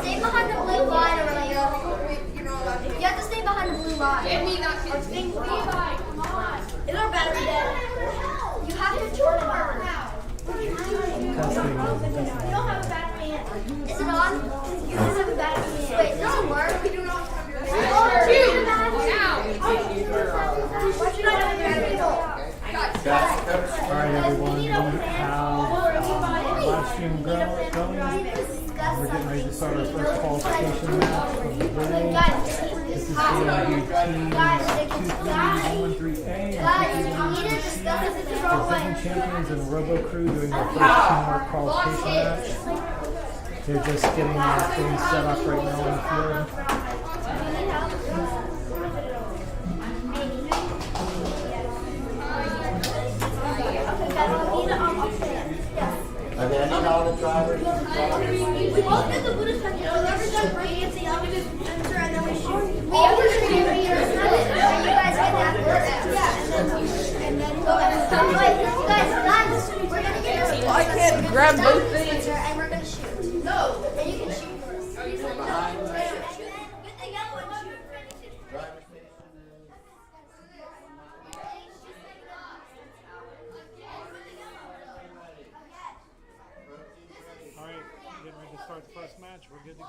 Stay behind the blue line, Aurelio. You have to stay behind the blue line. Come on. Is our battery dead? You have to turn it on. You don't have a battery in. Is it on? You don't have a battery in. Wait, does it work? We do not have your battery. Why should I have a battery? Alright everyone, we have live stream going. We're getting ready to start our first qualification match for the day. This is going to be teams 2-3-1-3A and Forbidden Champions and Robo Crew doing their first teamwork qualification match. They're just getting things set up right now on the field. Okay, I need all the drivers. We both did the Buddhist country. I've never done breakdancing. I'll just enter and then we shoot. We have to shoot and you guys get that first. Yeah, and then go ahead. Guys, we're gonna get this. I can't grab both things. And we're gonna shoot. No. And you can shoot first. Get the yellow and shoot. Alright, getting ready to start the first match. We're good to go.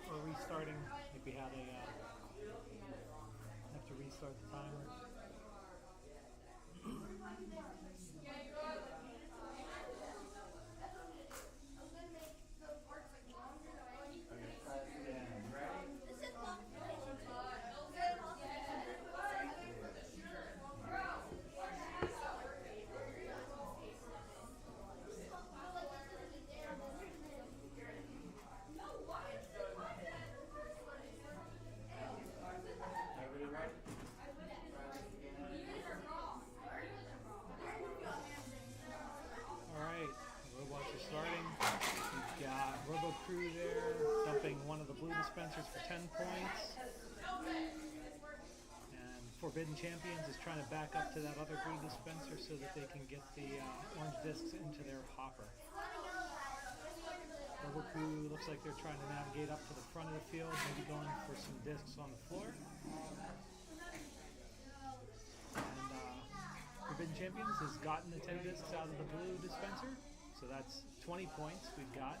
We're restarting. I think we had a have to restart the timer. Crew there, dumping one of the blue dispensers for 10 points. And Forbidden Champions is trying to back up to that other blue dispenser so that they can get the orange discs into their hopper. Rebel Crew looks like they're trying to navigate up to the front of the field, maybe going for some discs on the floor. And Forbidden Champions has gotten the 10 discs out of the blue dispenser, so that's 20 points we've got.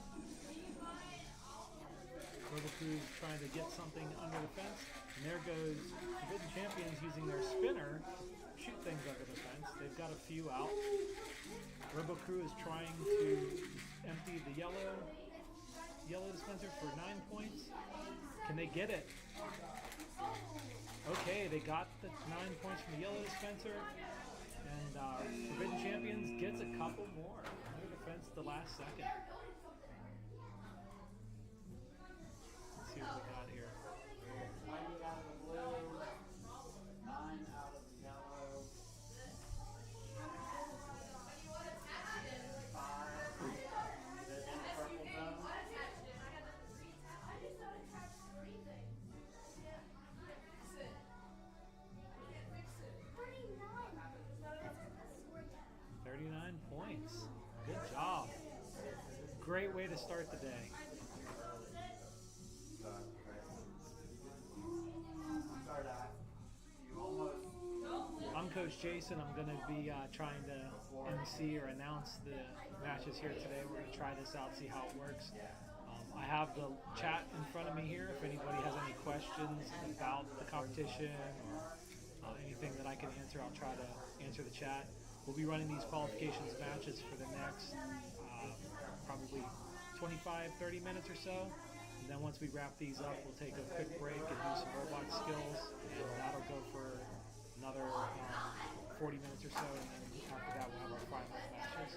Rebel Crew is trying to get something under the fence, and there goes Forbidden Champions using their spinner to shoot things under the fence. They've got a few out. Rebel Crew is trying to empty the yellow dispenser for 9 points. Can they get it? Okay, they got the 9 points from the yellow dispenser, and Forbidden Champions gets a couple more under the fence at the last second. See what we got here. 90 out of the blue, 9 out of the yellow, 5 in the purple zone. $39 points. Good job. Great way to start the day. I'm Coach Jason. I'm going to be trying to MC or announce the matches here today. We're going to try this out, see how it works. I have the chat in front of me here. If anybody has any questions about the competition or anything that I can answer, I'll try to answer the chat. We'll be running these qualifications matches for the next probably 25-30 minutes or so. And then once we wrap these up, we'll take a quick break and do some robot skills, and that'll go for another 40 minutes or so, and then after that we'll have our final matches.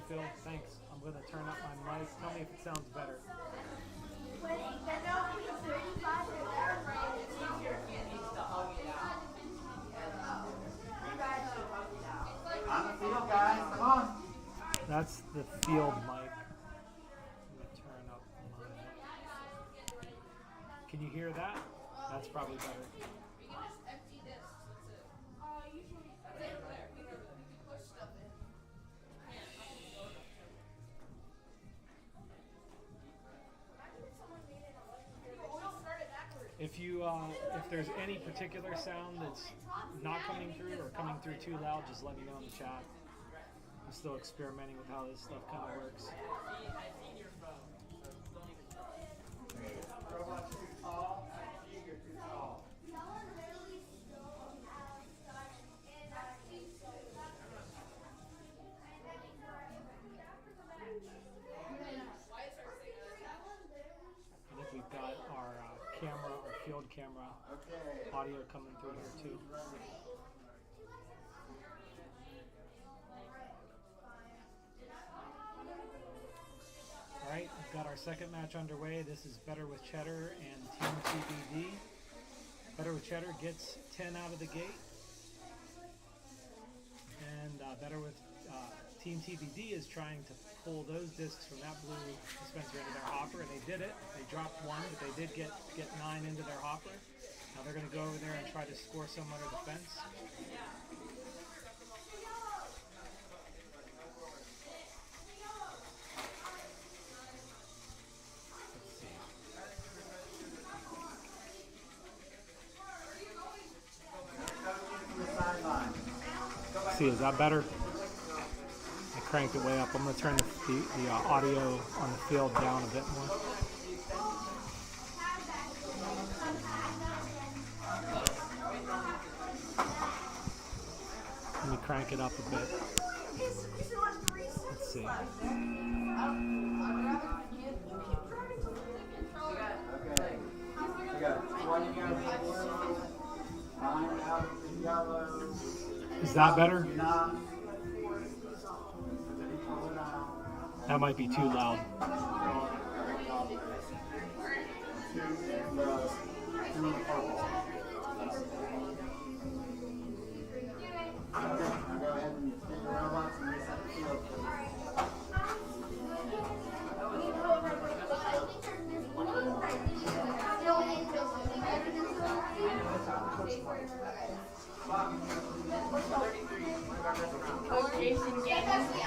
Phil. Thanks. I'm going to turn up my mic. Tell me if it sounds better. On the field, guys. Come on. That's the field mic. I'm going to turn up my mic. Can you hear that? That's probably better. If there's any particular sound that's not coming through or coming through too loud, just let me know in the chat. I'm still experimenting with how this stuff kind of works. Robot's too tall. You're too tall. I think we've got our camera, our field camera audio coming through here too. Alright, we've got our second match underway. This is Better with Cheddar and Team TBD. Better with Cheddar gets 10 out of the gate. And Better with Team TBD is trying to pull those discs from that blue dispenser into their hopper, and they did it. They dropped one, but they did get 9 into their hopper. Now they're going to go over there and try to score some under the fence. Let's see, is that better? I cranked it way up. I'm going to turn the audio on the field down a bit more. Let me crank it up a bit. Let's see. We got 20 out of the blue, 9 out of the yellow. Is that better? Not. That might be too loud. Two in the purple. Okay, now go ahead and get your robots and reset the field, please. Coach Jason gave us the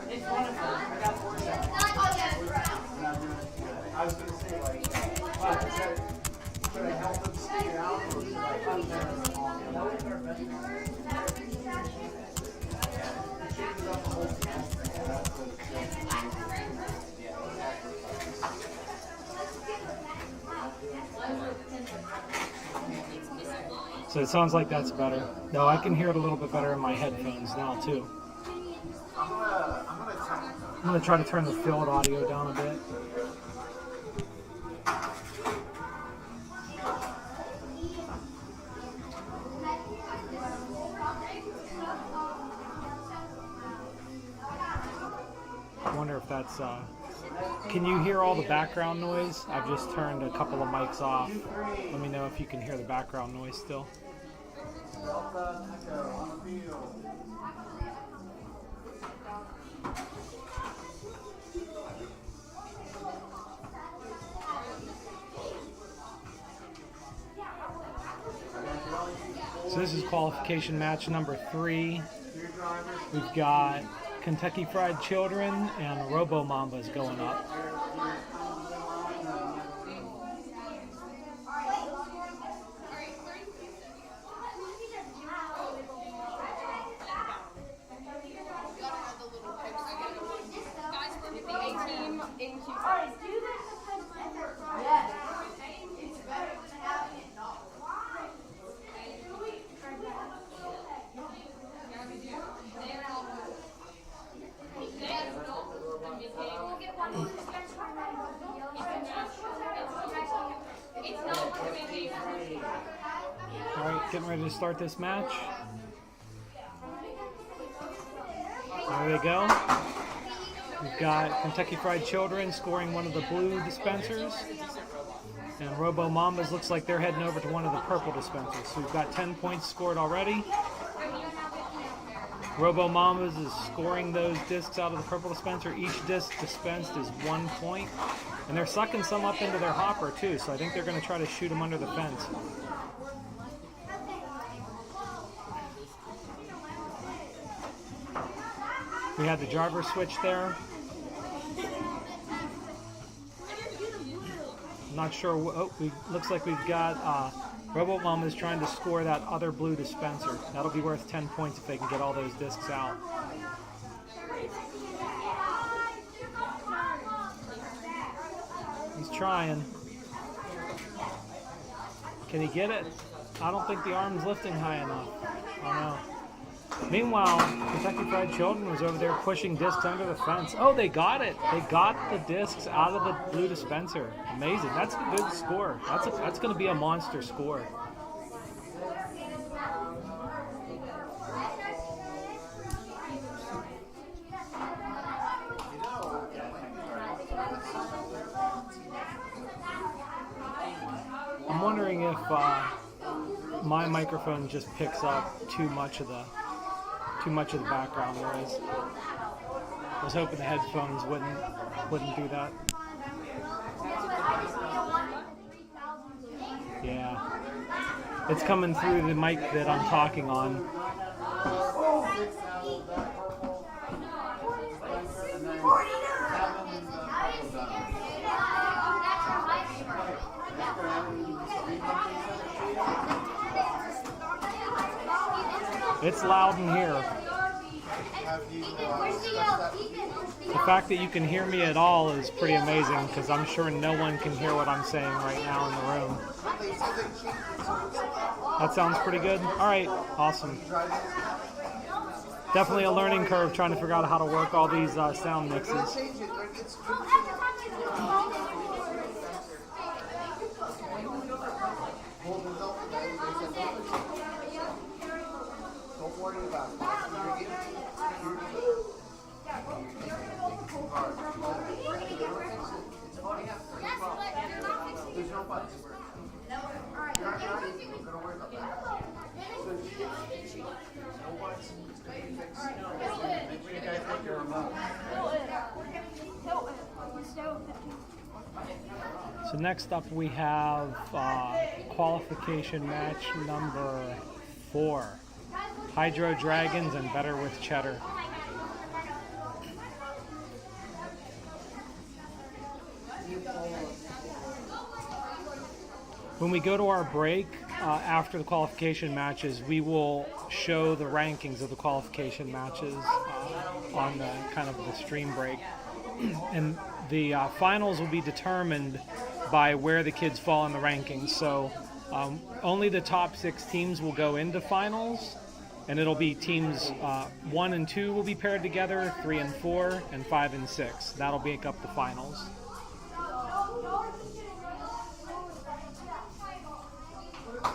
It's wonderful. I got 4 seconds. We're not doing it today. I was going to say, like, should I help them skate it out, or should I unfair them all together? So it sounds like that's better. No, I can hear it a little bit better in my headphones now too. I'm gonna try to turn the field audio down a bit. I wonder if that's can you hear all the background noise? I've just turned a couple of mics off. Let me know if you can hear the background noise still. So this is qualification match number 3. We've got Kentucky Fried Children and Robo Mambas going up. Alright, getting ready to start this match. There they go. We've got Kentucky Fried Children scoring one of the blue dispensers. And Robo Mambas looks like they're heading over to one of the purple dispensers. So we've got 10 points scored already. Robo Mambas is scoring those discs out of the purple dispenser. Each disc dispensed is 1 point. And they're sucking some up into their hopper too, so I think they're going to try to shoot them under the fence. We had the driver switch there. I'm not sure. Looks like we've got Robo Mama is trying to score that other blue dispenser. That'll be worth 10 points if they can get all those discs out. He's trying. Can he get it? I don't think the arm's lifting high enough. Oh no. Meanwhile, Kentucky Fried Children was over there pushing discs under the fence. Oh, they got it. They got the discs out of the blue dispenser. Amazing. That's a good score. That's going to be a monster score. I'm wondering if my microphone just picks up too much of the background noise. I was hoping the headphones wouldn't do that. Yeah, it's coming through the mic that I'm talking on. It's loud in here. The fact that you can hear me at all is pretty amazing, because I'm sure no one can hear what I'm saying right now in the room. That sounds pretty good. All right, awesome. Definitely a learning curve trying to figure out how to work all these sound mixes. So next up we have qualification match number 4. Hydro Dragons and Better with Cheddar. When we go to our break after the qualification matches, we will show the rankings of the qualification matches on the kind of the stream break. And the finals will be determined by where the kids fall in the rankings. So only the top 6 teams will go into finals, and it'll be teams 1 and 2 will be paired together, 3 and 4, and 5 and 6. That'll make up the finals.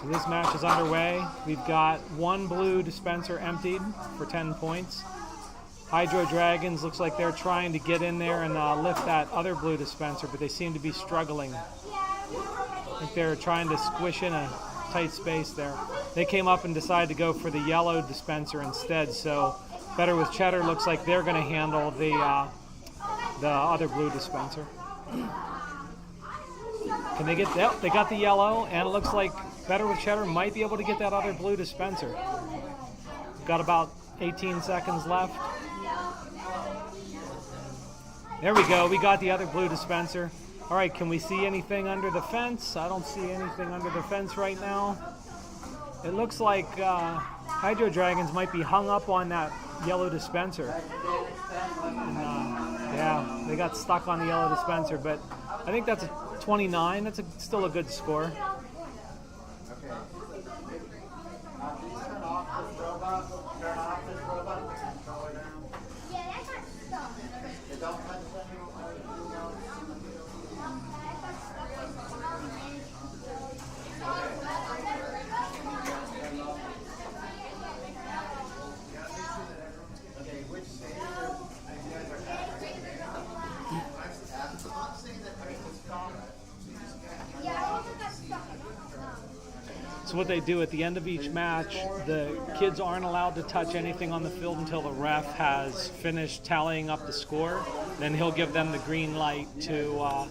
So this match is underway. We've got 1 blue dispenser emptied for 10 points. Hydro Dragons looks like they're trying to get in there and lift that other blue dispenser, but they seem to be struggling. I think they're trying to squish in a tight space there. They came up and decided to go for the yellow dispenser instead, so Better with Cheddar looks like they're going to handle the other blue dispenser. Can they get that? They got the yellow, and it looks like Better with Cheddar might be able to get that other blue dispenser. Got about 18 seconds left. There we go. We got the other blue dispenser. All right, can we see anything under the fence? I don't see anything under the fence right now. It looks like Hydro Dragons might be hung up on that yellow dispenser. And, yeah, they got stuck on the yellow dispenser, but I think that's a 29. That's still a good score. So what they do at the end of each match, the kids aren't allowed to touch anything on the field until the ref has finished tallying up the score. Then he'll give them the green light to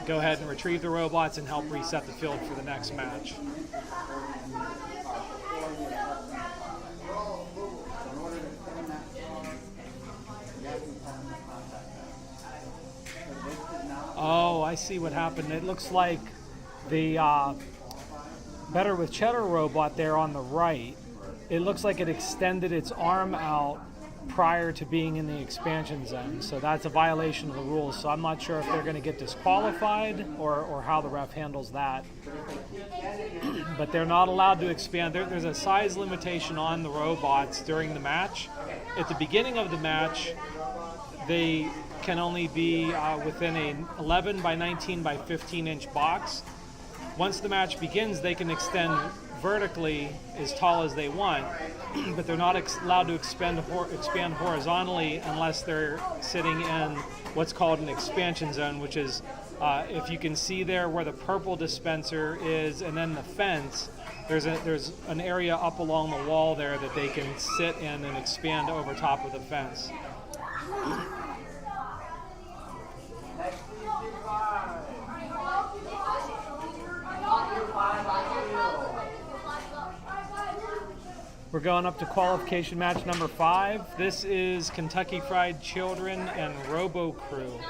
go ahead and retrieve the robots and help reset the field for the next match. Oh, I see what happened. It looks like the Better with Cheddar robot there on the right, it looks like it extended its arm out prior to being in the expansion zone. So that's a violation of the rules. So I'm not sure if they're going to get disqualified or how the ref handles that. But they're not allowed to expand. There's a size limitation on the robots during the match. At the beginning of the match, they can only be within an 11 by 19 by 15 inch box. Once the match begins, they can extend vertically as tall as they want, but they're not allowed to expand horizontally unless they're sitting in what's called an expansion zone, which is, if you can see there where the purple dispenser is and then the fence, there's an area up along the wall there that they can sit in and expand over top of the fence. We're going up to qualification match number 5. This is Kentucky Fried Children and Robo Crew.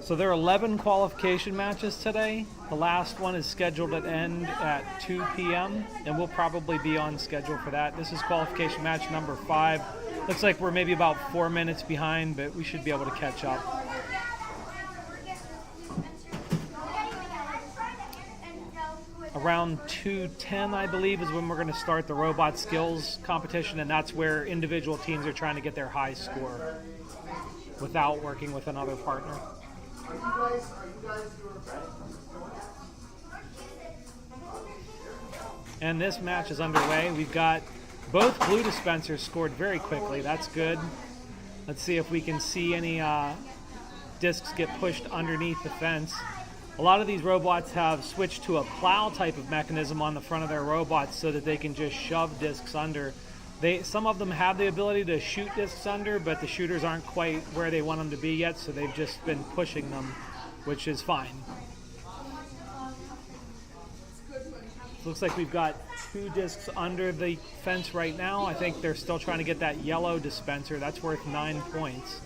So there are 11 qualification matches today. The last one is scheduled to end at 2 p.m. and we'll probably be on schedule for that. This is qualification match number 5. Looks like we're maybe about 4 minutes behind, but we should be able to catch up. Around 2:10, I believe, is when we're going to start the robot skills competition, and that's where individual teams are trying to get their high score without working with another partner. Are you guys doing ready? And this match is underway. We've got both blue dispensers scored very quickly. That's good. Let's see if we can see any discs get pushed underneath the fence. A lot of these robots have switched to a plow type of mechanism on the front of their robots so that they can just shove discs under. Some of them have the ability to shoot discs under, but the shooters aren't quite where they want them to be yet, so they've just been pushing them, which is fine. Looks like we've got 2 discs under the fence right now. I think they're still trying to get that yellow dispenser. That's worth 9 points.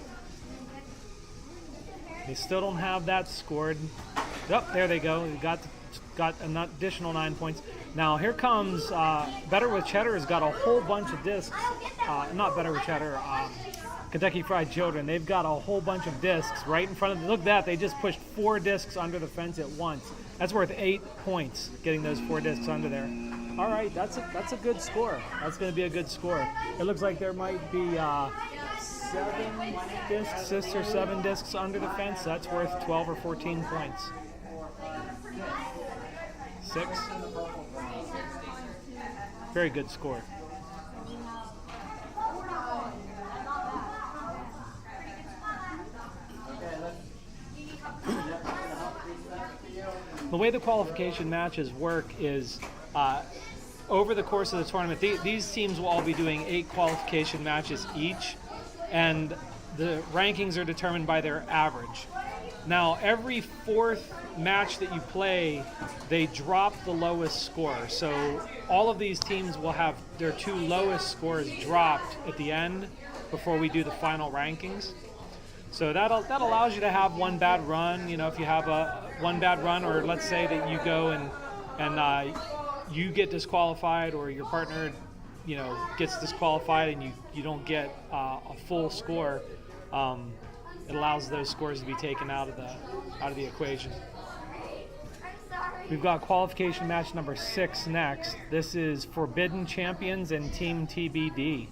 They still don't have that scored. Oh, there they go. We got an additional 9 points. Now here comes Better with Cheddar has got a whole bunch of discs. Not Better with Cheddar, Kentucky Fried Children. They've got a whole bunch of discs right in front of them. Look at that. They just pushed 4 discs under the fence at once. That's worth 8 points, getting those 4 discs under there. All right, that's a good score. That's going to be a good score. It looks like there might be 7 discs, 6 or 7 discs under the fence. That's worth 12 or 14 points. 6. Very good score. The way the qualification matches work is over the course of the tournament, these teams will all be doing 8 qualification matches each, and the rankings are determined by their average. Now, every 4th match that you play, they drop the lowest score. So all of these teams will have their 2 lowest scores dropped at the end before we do the final rankings. So that allows you to have one bad run. You know, if you have one bad run, or let's say that you go and you get disqualified, or your partner, you know, gets disqualified, and you don't get a full score. It allows those scores to be taken out of the equation. We've got qualification match number 6 next. This is Forbidden Champions and Team TBD.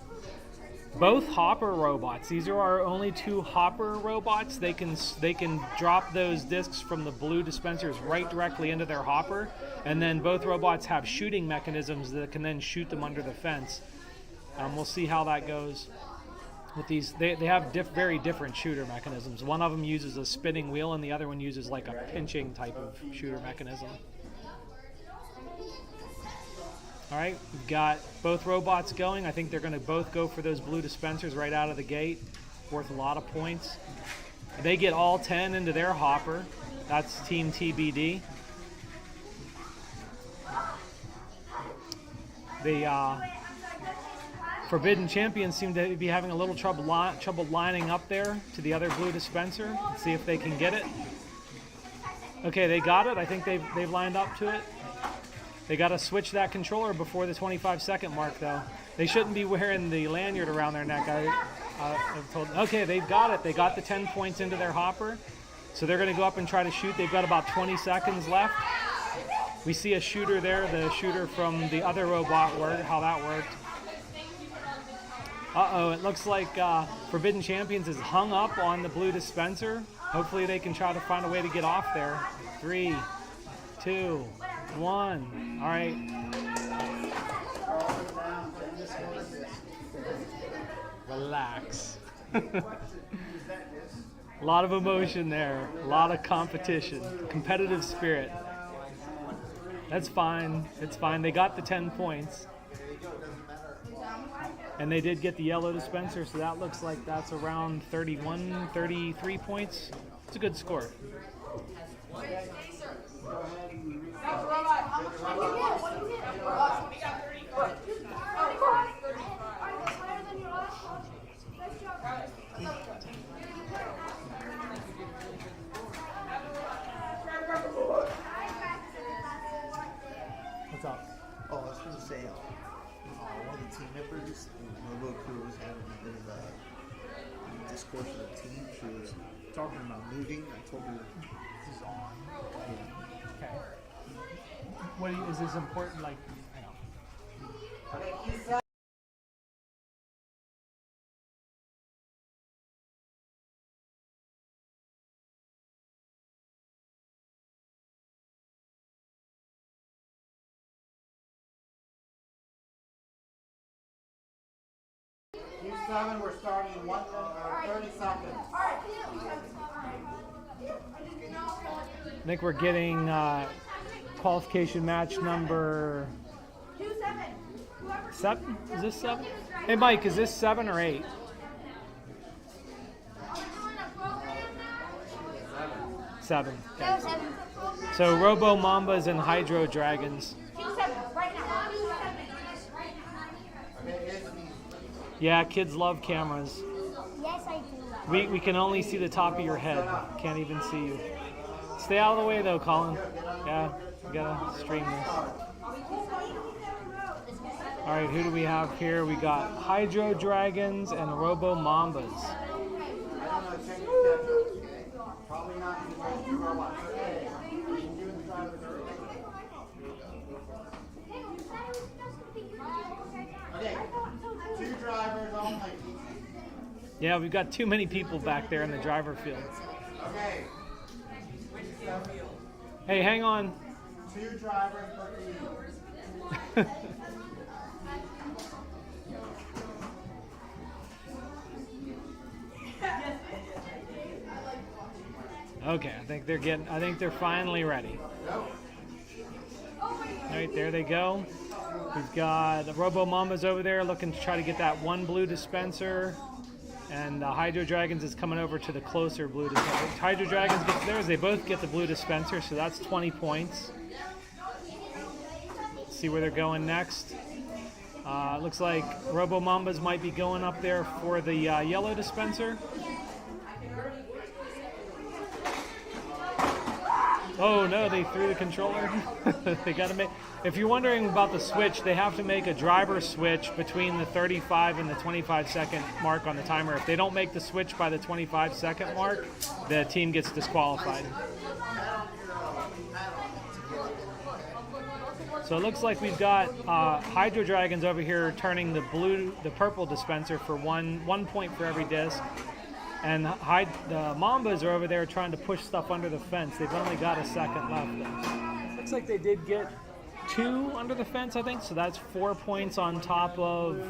Both hopper robots. These are our only 2 hopper robots. They can drop those discs from the blue dispensers right directly into their hopper, and then both robots have shooting mechanisms that can then shoot them under the fence. We'll see how that goes with these. They have very different shooter mechanisms. One of them uses a spinning wheel, and the other one uses like a pinching type of shooter mechanism. All right, we've got both robots going. I think they're going to both go for those blue dispensers right out of the gate. Worth a lot of points. They get all 10 into their hopper. That's Team TBD. The Forbidden Champions seem to be having a little trouble lining up there to the other blue dispenser. Let's see if they can get it. Okay, they got it. I think they've lined up to it. They got to switch that controller before the 25-second mark, though. They shouldn't be wearing the lanyard around their neck. I've told. Okay, they've got it. They got the 10 points into their hopper. So they're going to go up and try to shoot. They've got about 20 seconds left. We see a shooter there, the shooter from the other robot, how that worked. Uh-oh, it looks like Forbidden Champions is hung up on the blue dispenser. Hopefully they can try to find a way to get off there. 3, 2, 1. All right. Relax. A lot of emotion there. A lot of competition. Competitive spirit. That's fine. It's fine. They got the 10 points. And they did get the yellow dispenser, so that looks like that's around 31, 33 points. It's a good score. What's up? Oh, I was going to say, one of the team members in Robo Crew was having a bit of a discourse with the team. She was talking about moving. I told her this is on. Yeah. Okay. Is this important? Like, hang on. Q7, we're starting in 30 seconds. I think we're getting qualification match number 7. Is this 7? Hey, Mike, is this 7 or 8? 7. Okay. So Robo Mambas and Hydro Dragons. Yeah, kids love cameras. Yes, I do. We can only see the top of your head. Can't even see you. Stay out of the way though, Colin. Yeah, we gotta stream this. Alright, who do we have here? We got Hydro Dragons and Robo Mambas. Probably not because two robots. Okay, 2 drivers only. Yeah, we've got too many people back there in the driver field. Okay. Hey, hang on. 2 drivers per team. Okay, I think they're finally ready. All right, there they go. We've got the Robo Mambas over there looking to try to get that one blue dispenser. And the Hydro Dragons is coming over to the closer blue dispenser. Hydro Dragons gets theirs. They both get the blue dispenser, so that's 20 points. Let's see where they're going next. Looks like Robo Mambas might be going up there for the yellow dispenser. Oh no, they threw the controller. They got to make. If you're wondering about the switch, they have to make a driver switch between the 35 and the 25-second mark on the timer. If they don't make the switch by the 25-second mark, the team gets disqualified. So it looks like we've got Hydro Dragons over here turning the purple dispenser for one point for every disc. And the Mambas are over there trying to push stuff under the fence. They've only got a second left though. Looks like they did get 2 under the fence, I think. So that's 4 points on top of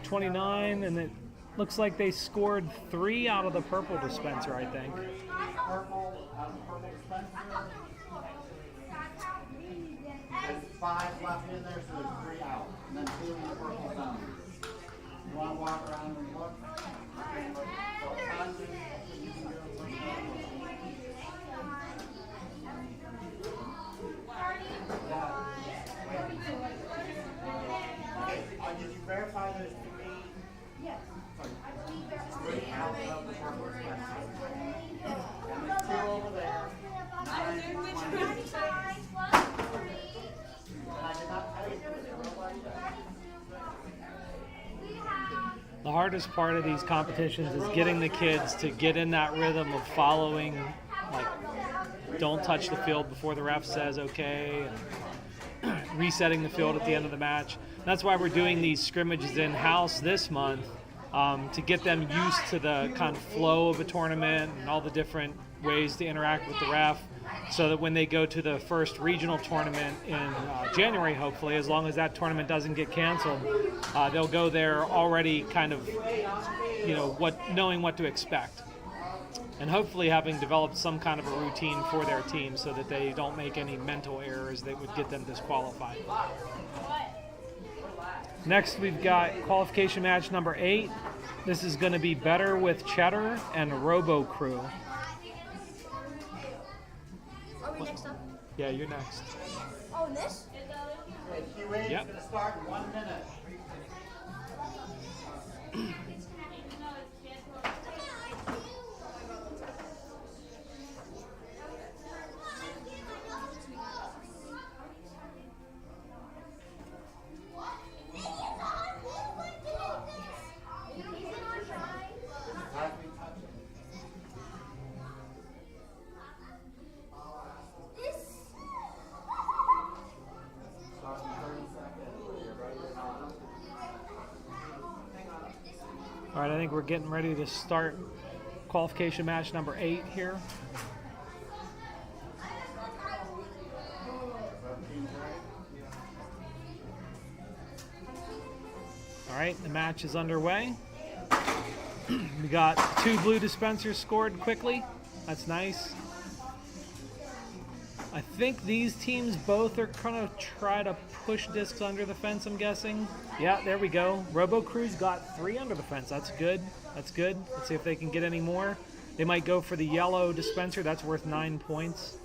29. And it looks like they scored 3 out of the purple dispenser, I think. There's 5 left in there, so there's 3 out. And then 2 in the purple zone. You want to walk around and look? Did you verify those 3? Yes. 3 out of the purple dispenser. And there's 2 over there. 9, 20. And I did not tell you The hardest part of these competitions is getting the kids to get in that rhythm of following, like, don't touch the field before the ref says okay, and resetting the field at the end of the match. That's why we're doing these scrimmages in-house this month, to get them used to the kind of flow of a tournament and all the different ways to interact with the ref, so that when they go to the first regional tournament in January, hopefully, as long as that tournament doesn't get canceled, they'll go there already kind of, knowing what to expect. And hopefully having developed some kind of a routine for their team so that they don't make any mental errors that would get them disqualified. Next, we've got qualification match number 8. This is going to be Better with Cheddar and Robo Crew. Are we next up? Yeah, you're next. Oh, and this? QA Yep. to start in 1 minute. All right, I think we're getting ready to start qualification match number 8 here. All right, the match is underway. We got 2 blue dispensers scored quickly. That's nice. I think these teams both are going to try to push discs under the fence, I'm guessing. Yeah, there we go. Robo Crew's got 3 under the fence. That's good. That's good. Let's see if they can get any more. They might go for the yellow dispenser. That's worth 9 points.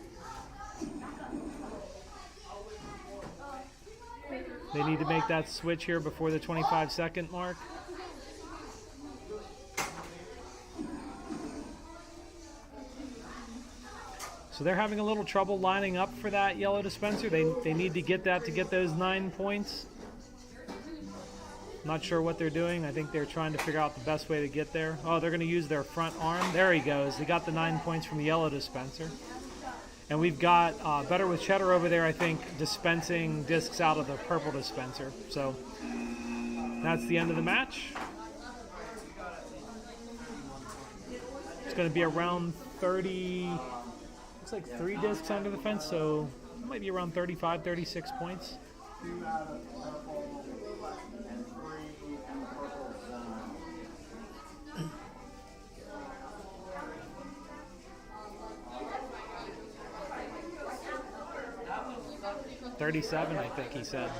They need to make that switch here before the 25-second mark. So they're having a little trouble lining up for that yellow dispenser. They need to get that to get those 9 points. Not sure what they're doing. I think they're trying to figure out the best way to get there. Oh, they're going to use their front arm. There he goes. They got the 9 points from the yellow dispenser. And we've got Better with Cheddar over there, I think, dispensing discs out of the purple dispenser. So that's the end of the match. It's going to be around 30... Looks like 3 discs under the fence, so it might be around 35, 36 points. 2 out of the purple and 3 in the purple zone. 37, I think he said.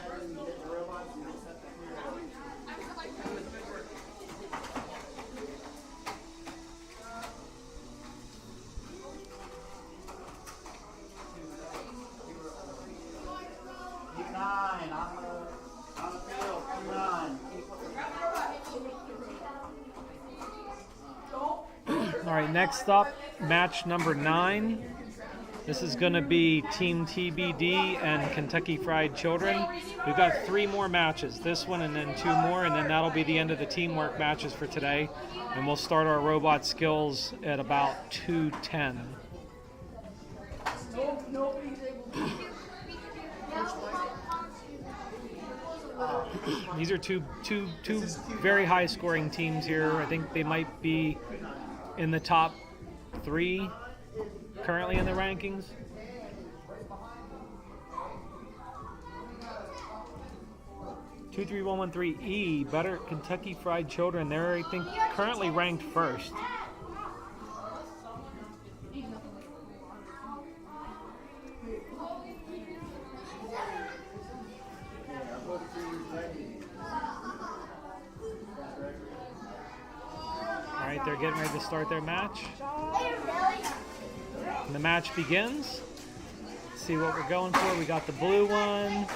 Keep 9 on the field. Keep 9. All right, next up, match number 9. This is going to be Team TBD and Kentucky Fried Children. We've got 3 more matches, this one and then 2 more, and then that'll be the end of the teamwork matches for today. And we'll start our robot skills at about 2:10. Nobody's able to. These are two very high scoring teams here. I think they might be in the top 3 currently in the rankings. Two, 3, 1, 1, 3 E. Better Kentucky Fried Children. They're, I think, currently ranked first. All right, they're getting ready to start their match. And the match begins. Let's see what we're going for. We got the blue one.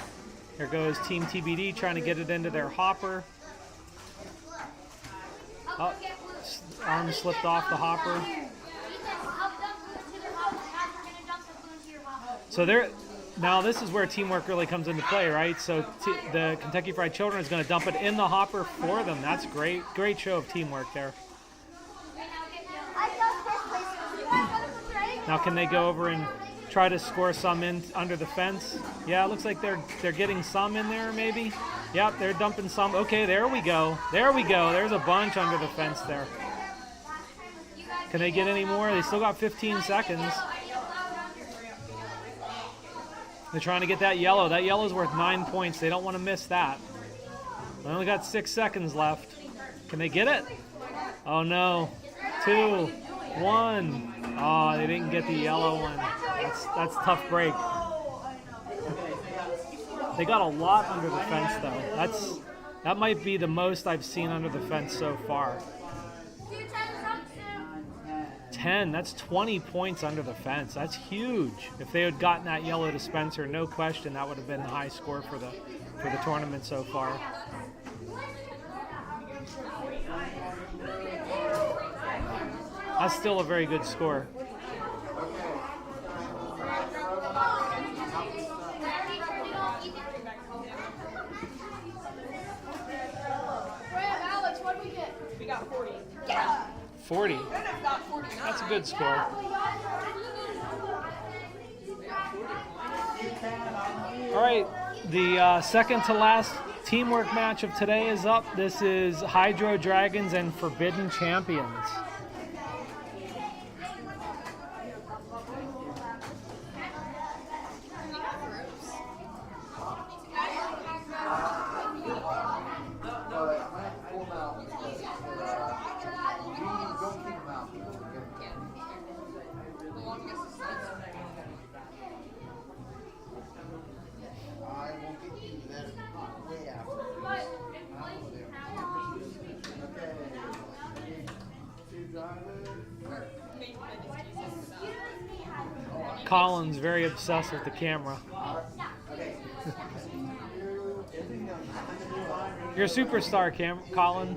Here goes Team TBD trying to get it into their hopper. Oh, arm slipped off the hopper. So now this is where teamwork really comes into play, right? So the Kentucky Fried Children is going to dump it in the hopper for them. That's great. Great show of teamwork there. Now can they go over and try to score some in under the fence? Yeah, it looks like they're getting some in there maybe. Yep, they're dumping some. Okay, there we go. There we go. There's a bunch under the fence there. Can they get any more? They still got 15 seconds. They're trying to get that yellow. That yellow's worth 9 points. They don't want to miss that. They only got 6 seconds left. Can they get it? Oh no. 2, 1. Oh, they didn't get the yellow one. That's a tough break. They got a lot under the fence though. That might be the most I've seen under the fence so far. 10. That's 20 points under the fence. That's huge. If they had gotten that yellow dispenser, no question that would have been the high score for the tournament so far. That's still a very good score. Alex, what did we get? We got 40. 40. That's a good score. All right, the second to last teamwork match of today is up. This is Hydro Dragons and Forbidden Champions. Colin's very obsessed with the camera. You're a superstar, Colin.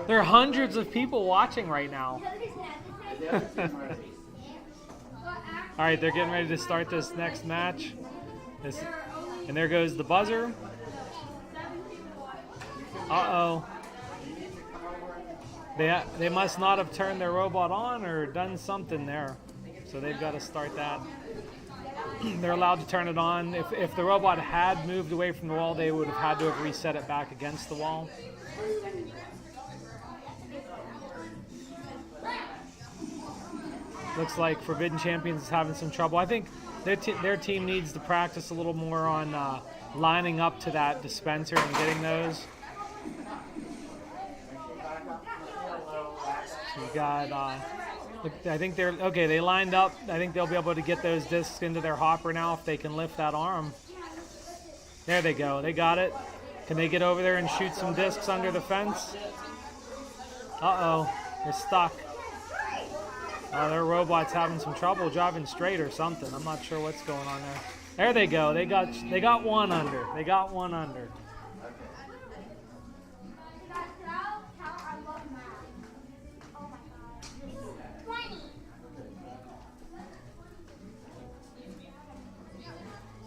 There are hundreds of people watching right now. All right, they're getting ready to start this next match. And there goes the buzzer. Uh-oh. They must not have turned their robot on or done something there. So they've got to start that. They're allowed to turn it on. If the robot had moved away from the wall, they would have had to have reset it back against the wall. Looks like Forbidden Champions is having some trouble. I think their team needs to practice a little more on lining up to that dispenser and getting those. So you got, I think they're, okay, they lined up. I think they'll be able to get those discs into their hopper now if they can lift that arm. There they go. They got it. Can they get over there and shoot some discs under the fence? Uh-oh. They're stuck. Their robot's having some trouble driving straight or something. I'm not sure what's going on there. There they go. They got one under. They got one under.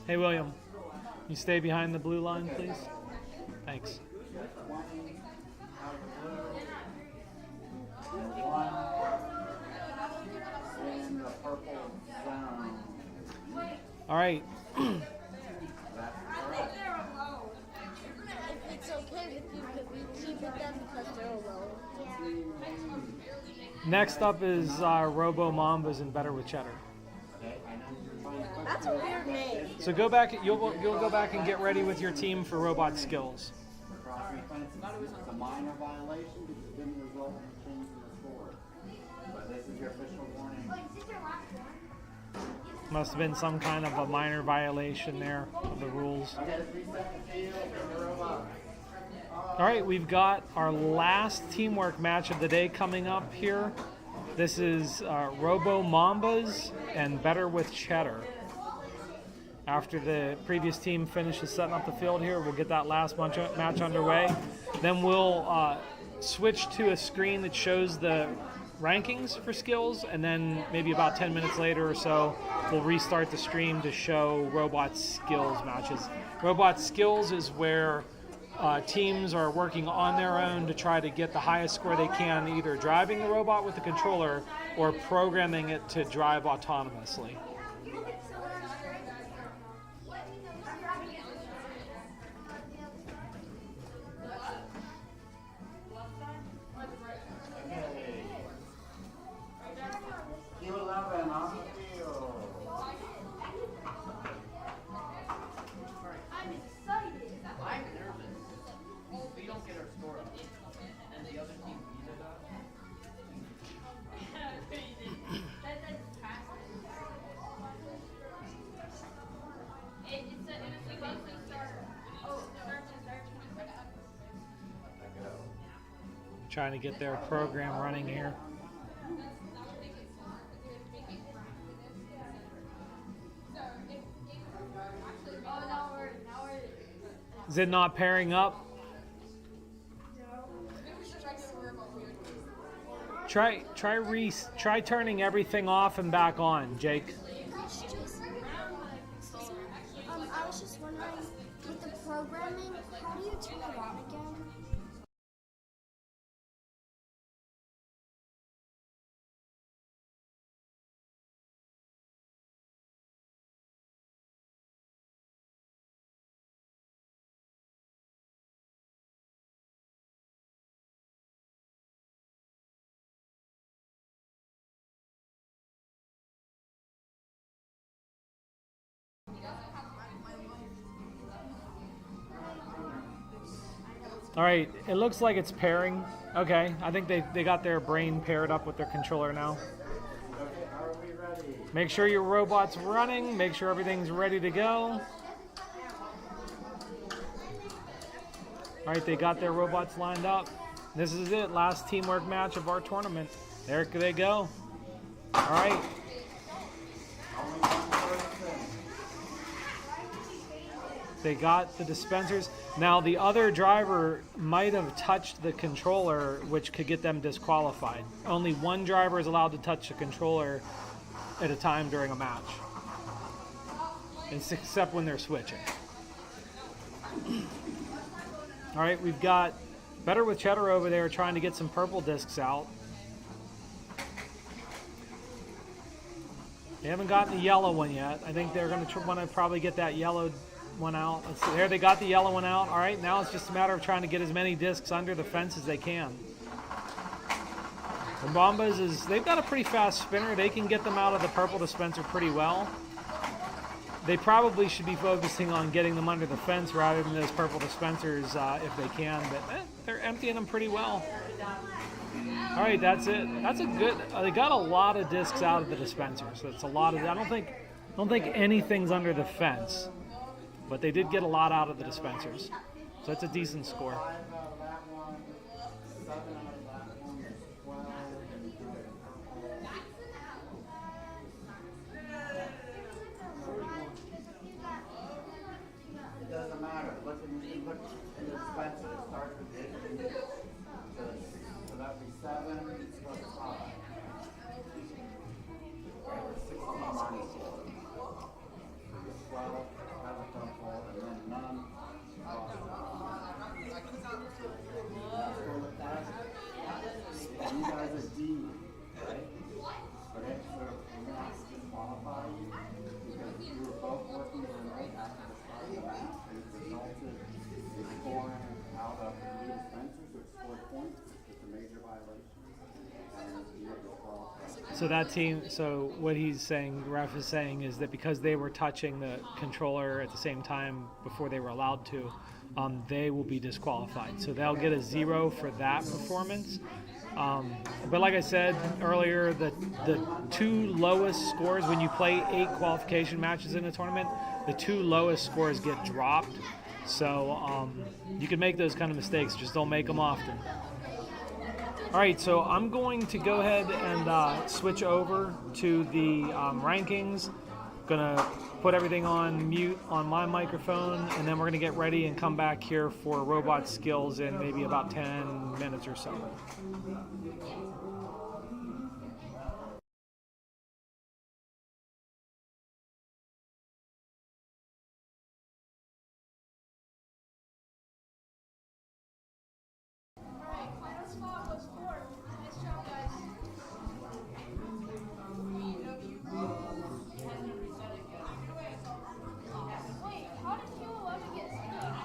Hey, William, you stay behind the blue line, please? Thanks. All right. Next up is Robo Mambas and Better with Cheddar. That's a weird name. So go back. You'll go back and get ready with your team for robot skills. Crossing fences. It's a minor violation because it didn't result in a change in the score. But this is your official warning. Must have been some kind of a minor violation there of the rules. Okay, 3 second field for the robot. All right, we've got our last teamwork match of the day coming up here. This is Robo Mambas and Better with Cheddar. After the previous team finishes setting up the field here, we'll get that last match underway. Then we'll switch to a screen that shows the rankings for skills, and then maybe about 10 minutes later or so, we'll restart the stream to show robot skills matches. Robot skills is where teams are working on their own to try to get the highest score they can, either driving the robot with the controller or programming it to drive autonomously. Q11 on the field. I'm excited. I'm nervous. We don't get our score up. And the other team beat us. Trying to get their program running here. Is it not pairing up? Try turning everything off and back on, Jake. I was just wondering, with the programming, how do you turn it on again? All right, it looks like it's pairing. Okay, I think they got their brain paired up with their controller now. Okay, are we ready? Make sure your robot's running. Make sure everything's ready to go. All right, they got their robots lined up. This is it, last teamwork match of our tournament. There they go. All right. Only one person. They got the dispensers. Now the other driver might have touched the controller, which could get them disqualified. Only one driver is allowed to touch the controller at a time during a match, except when they're switching. All right, we've got Better with Cheddar over there trying to get some purple discs out. They haven't gotten the yellow one yet. I think they're going to want to probably get that yellow one out. Let's see. There, they got the yellow one out. All right, now it's just a matter of trying to get as many discs under the fence as they can. The Bombas they've got a pretty fast spinner. They can get them out of the purple dispenser pretty well. They probably should be focusing on getting them under the fence rather than those purple dispensers if they can, but they're emptying them pretty well. All right, that's it. That's a good. They got a lot of discs out of the dispenser, so it's a lot of. I don't think anything's under the fence, but they did get a lot out of the dispensers, so that's a decent score. 5 out of that one, 7 out of that one, 12. It doesn't matter. Look in the dispenser. It starts with it. So that'd be 7 plus 5. 16 minus 4. 12, have a double, and then none. You guys are D, right? But extra, we're not to disqualify you because you were both working tonight after the start of the match, and it resulted in scoring out of the dispenser, so it scored points. major violation, and you get disqualified. So that team, so what he's saying, the ref is saying, is that because they were touching the controller at the same time before they were allowed to, they will be disqualified. So they'll get a 0 for that performance. But like I said earlier, the two lowest scores, when you play 8 qualification matches in a tournament, the 2 lowest scores get dropped. So you can make those kind of mistakes, just don't make them often. All right, so I'm going to go ahead and switch over to the rankings. Gonna put everything on mute on my microphone, and then we're gonna get ready and come back here for robot skills in maybe about 10 minutes or so. Final spot was 4th. Nice job, guys. Wait, how did Q11 get stuck?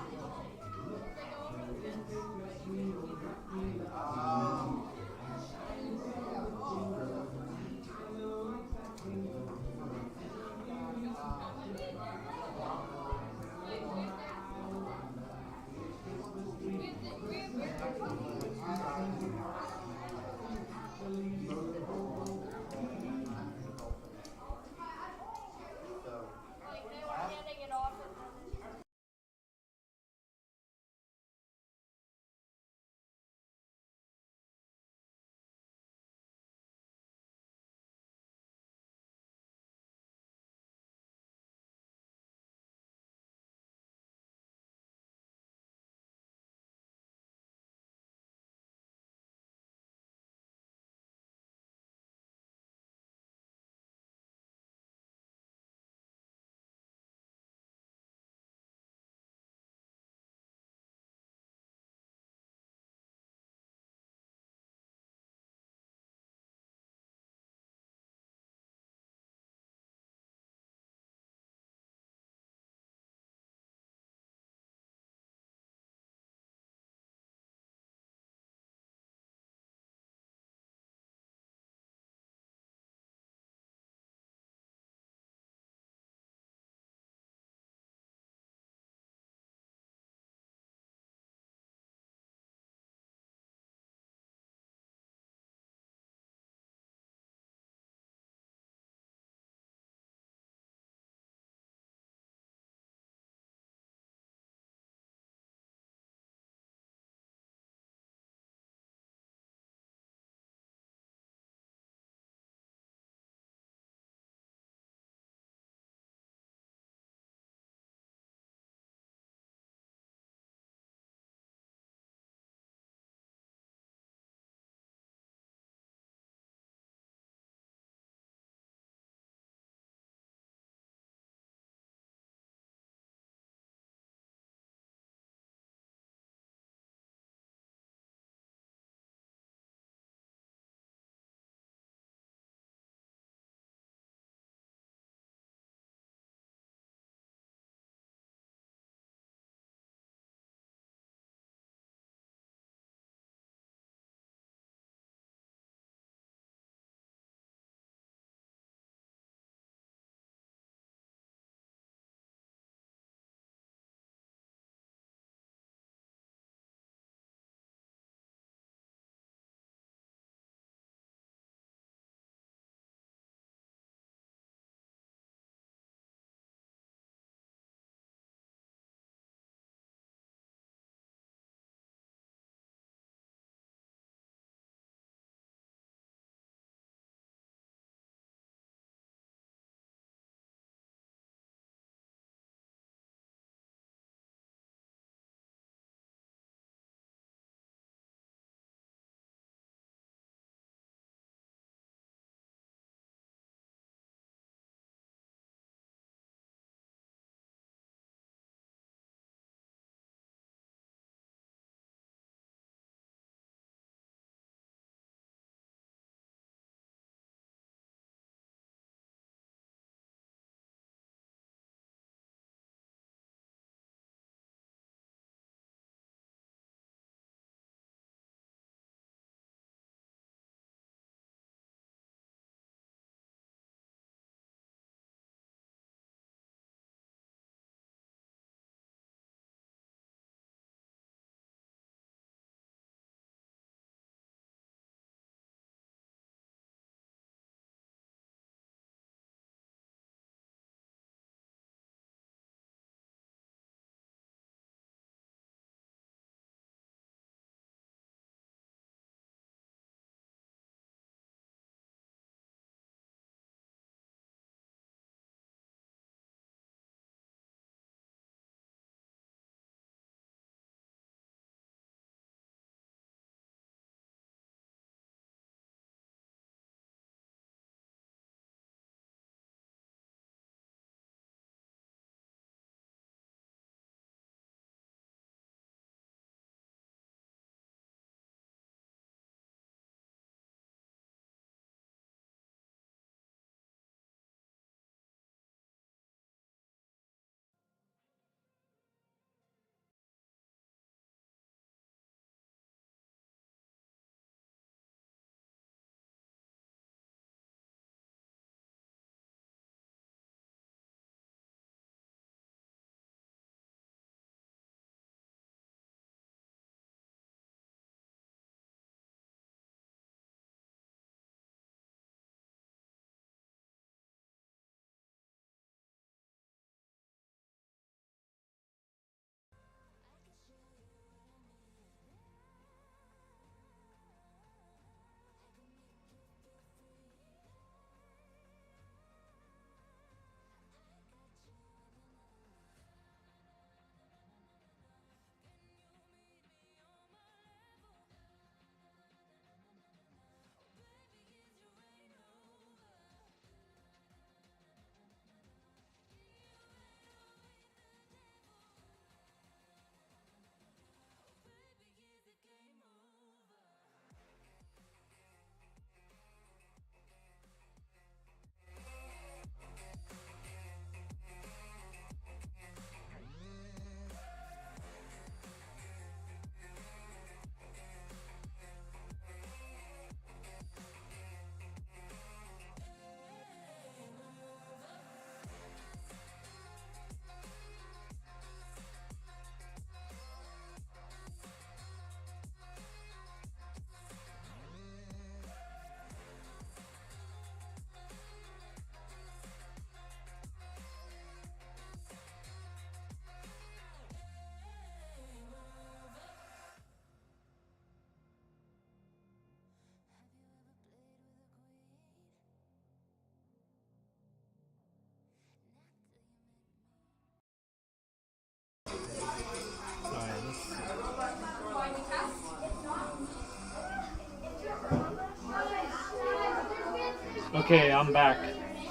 Okay, I'm back.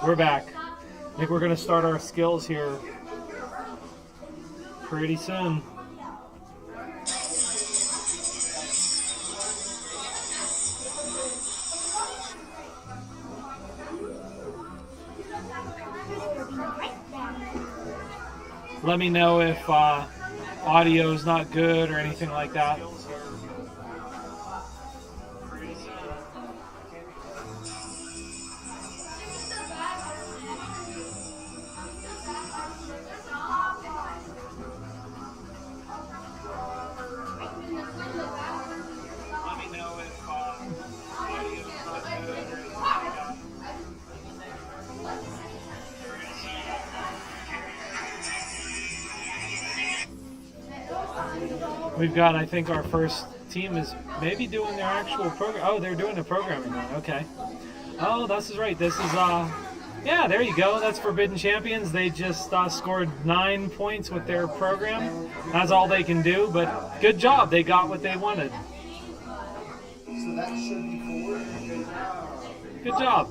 We're back. I think we're going to start our skills here pretty soon. Let me know if audio is not good or anything like that. We've got, I think, our first team is maybe doing their actual program. Oh, they're doing the programming now. Okay. Oh, this is right. This is, yeah, there you go. That's Forbidden Champions. They just scored 9 points with their program. That's all they can do, but good job. They got what they wanted. So that should be 4. Good job.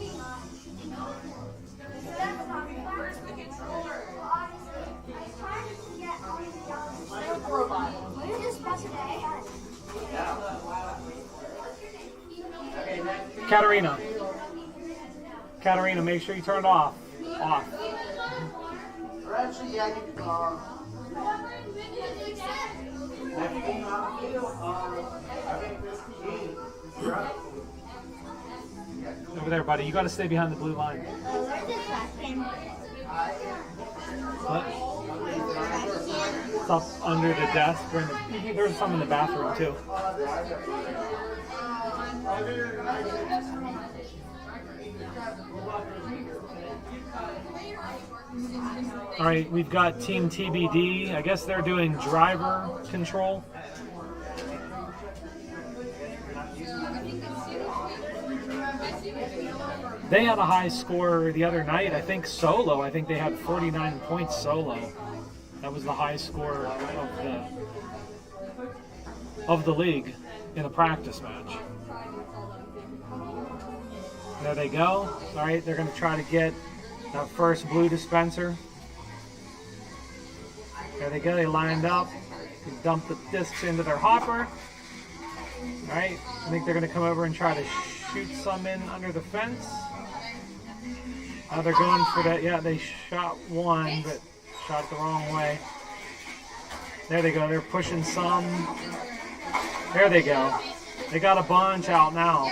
Katarina, make sure you turn it off. Or actually, yeah, you can, next game on the field, I think this game is right. Over there, buddy. You got to stay behind the blue line. What? It's up under the desk. There's some in the bathroom, too. All right, we've got Team TBD. I guess they're doing driver control. They had a high score the other night, I think solo. I think they had 49 points solo. That was the high score of the league in a practice match. There they go. All right, they're going to try to get that first blue dispenser. There they go. They lined up. They dumped the discs into their hopper. All right, I think they're going to come over and try to shoot some in under the fence. They're going for that. Yeah, they shot one, but shot the wrong way. There they go. They're pushing some. There they go. They got a bunch out now.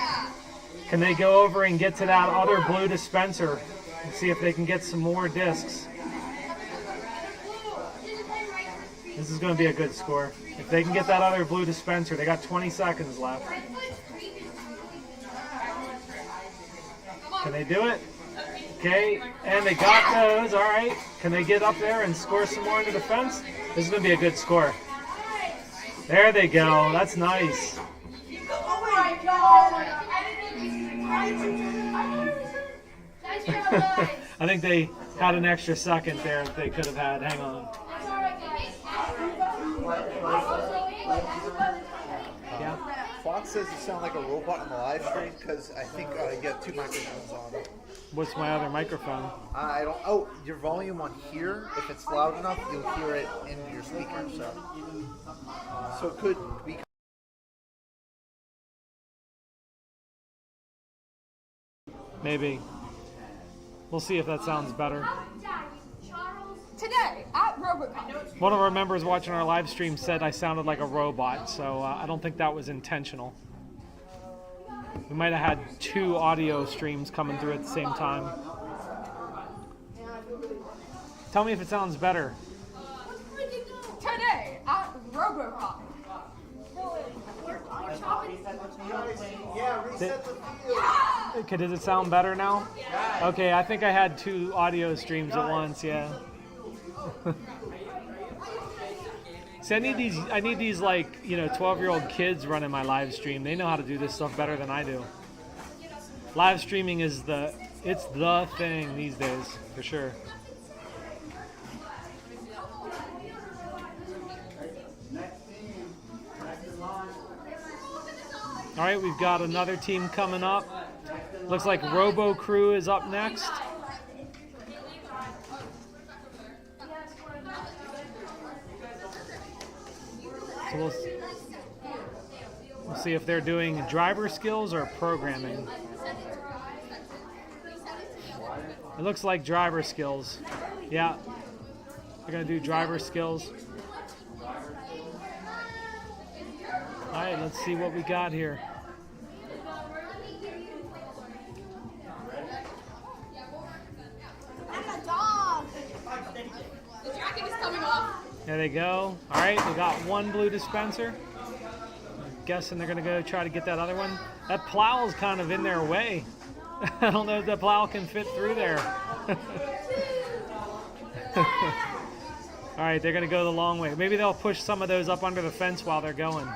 Can they go over and get to that other blue dispenser and see if they can get some more discs? This is going to be a good score. If they can get that other blue dispenser, they got 20 seconds left. Can they do it? Okay, and they got those. All right. Can they get up there and score some more into the fence? This is going to be a good score. There they go. That's nice. Oh my god! I think they had an extra second there that they could have had. Hang on. Yeah. Fox says you sound like a robot on the live stream because I think you have 2 microphones on. What's my other microphone? I don't. Oh, your volume on here. If it's loud enough, you'll hear it in your speaker. So it could be. Maybe. We'll see if that sounds better. Today at Robocop. One of our members watching our live stream said I sounded like a robot, so I don't think that was intentional. We might have had 2 audio streams coming through at the same time. Tell me if it sounds better. Today at Robocop. Yeah, reset the field. Okay, does it sound better now? Okay, I think I had 2 audio streams at once, yeah. See, I need these like, 12-year-old kids running my live stream. They know how to do this stuff better than I do. Live streaming is the thing these days, for sure. All right, we've got another team coming up. Looks like Robo Crew is up next. So we'll see if they're doing driver skills or programming. It looks like driver skills. Yeah, they're gonna do driver skills. All right, let's see what we got here. I'm a dog. The jacket is coming off. There they go. All right, we got one blue dispenser. I'm guessing they're gonna go try to get that other one. That plow is kind of in their way. I don't know if the plow can fit through there. All right, they're gonna go the long way. Maybe they'll push some of those up under the fence while they're going.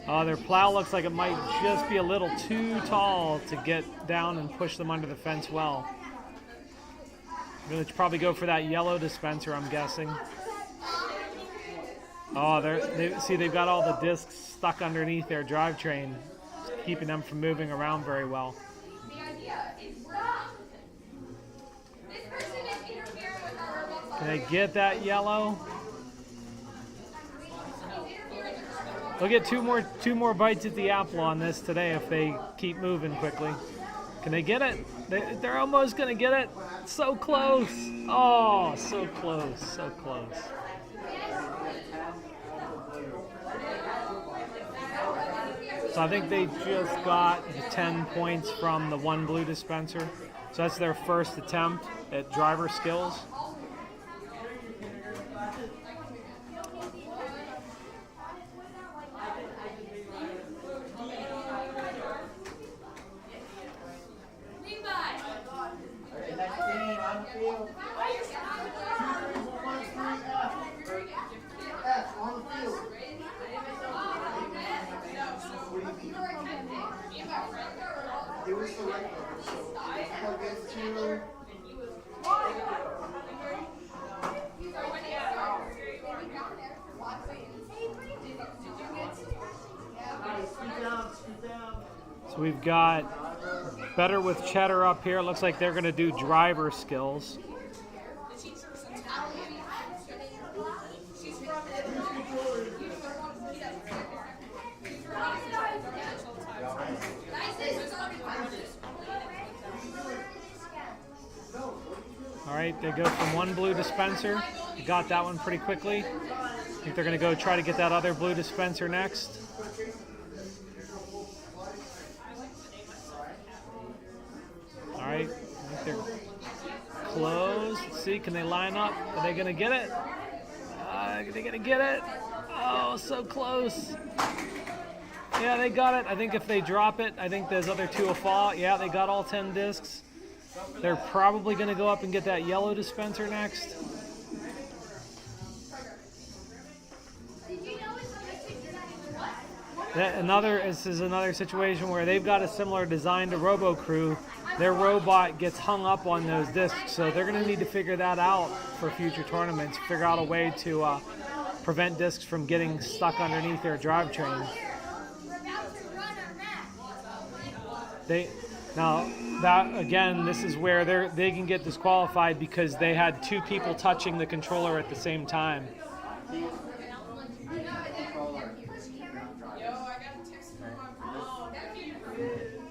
Their plow looks like it might just be a little too tall to get down and push them under the fence well. They're gonna probably go for that yellow dispenser, I'm guessing. Oh, they've got all the discs stuck underneath their drivetrain, keeping them from moving around very well. Can they get that yellow? They'll get two more bites at the apple on this today if they keep moving quickly. Can they get it? They're almost gonna get it. So close. Oh, so close, so close. So I think they just got the 10 points from the one blue dispenser. So that's their first attempt at driver skills. So we've got Better with Cheddar up here. It looks like they're going to do driver skills. All right, they go from one blue dispenser. Got that one pretty quickly. I think they're going to go try to get that other blue dispenser next. All right, I think they're close. Let's see, can they line up? Are they going to get it? Are they going to get it? Oh, so close. Yeah, they got it. I think if they drop it, I think those other two will fall. Yeah, they got all 10 discs. They're probably going to go up and get that yellow dispenser next. This is another situation where they've got a similar design to Robo Crew. Their robot gets hung up on those discs, so they're going to need to figure that out for future tournaments. Figure out a way to prevent discs from getting stuck underneath their drivetrain. Now that again, this is where they can get disqualified because they had two people touching the controller at the same time.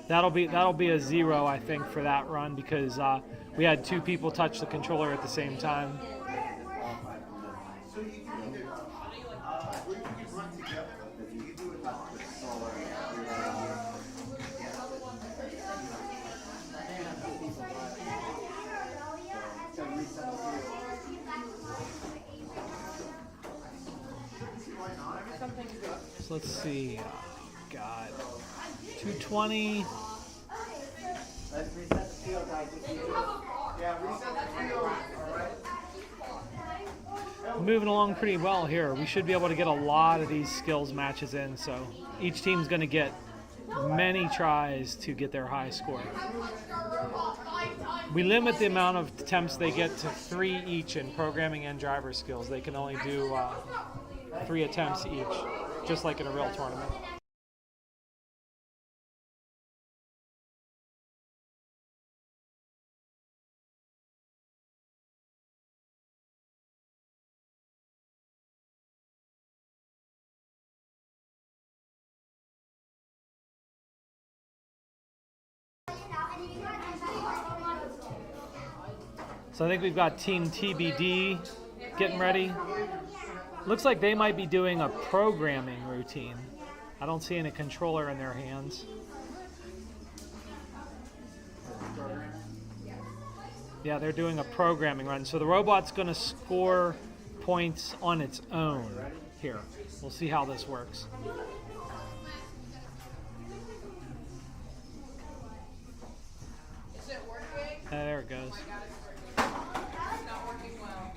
That'll be a 0, I think, for that run because we had two people touch the controller at the same time. So let's see. God. 220. Let's reset the field, guys. Yeah, reset the field. All right. Moving along pretty well here. We should be able to get a lot of these skills matches in, so each team's going to get many tries to get their high score. We limit the amount of attempts they get to 3 each in programming and driver skills. They can only do 3 attempts each, just like in a real tournament. So I think we've got Team TBD getting ready. Looks like they might be doing a programming routine. I don't see any controller in their hands. Yeah, they're doing a programming run. So the robot's going to score points on its own here. We'll see how this works. Is it working? There it goes. It's not working well.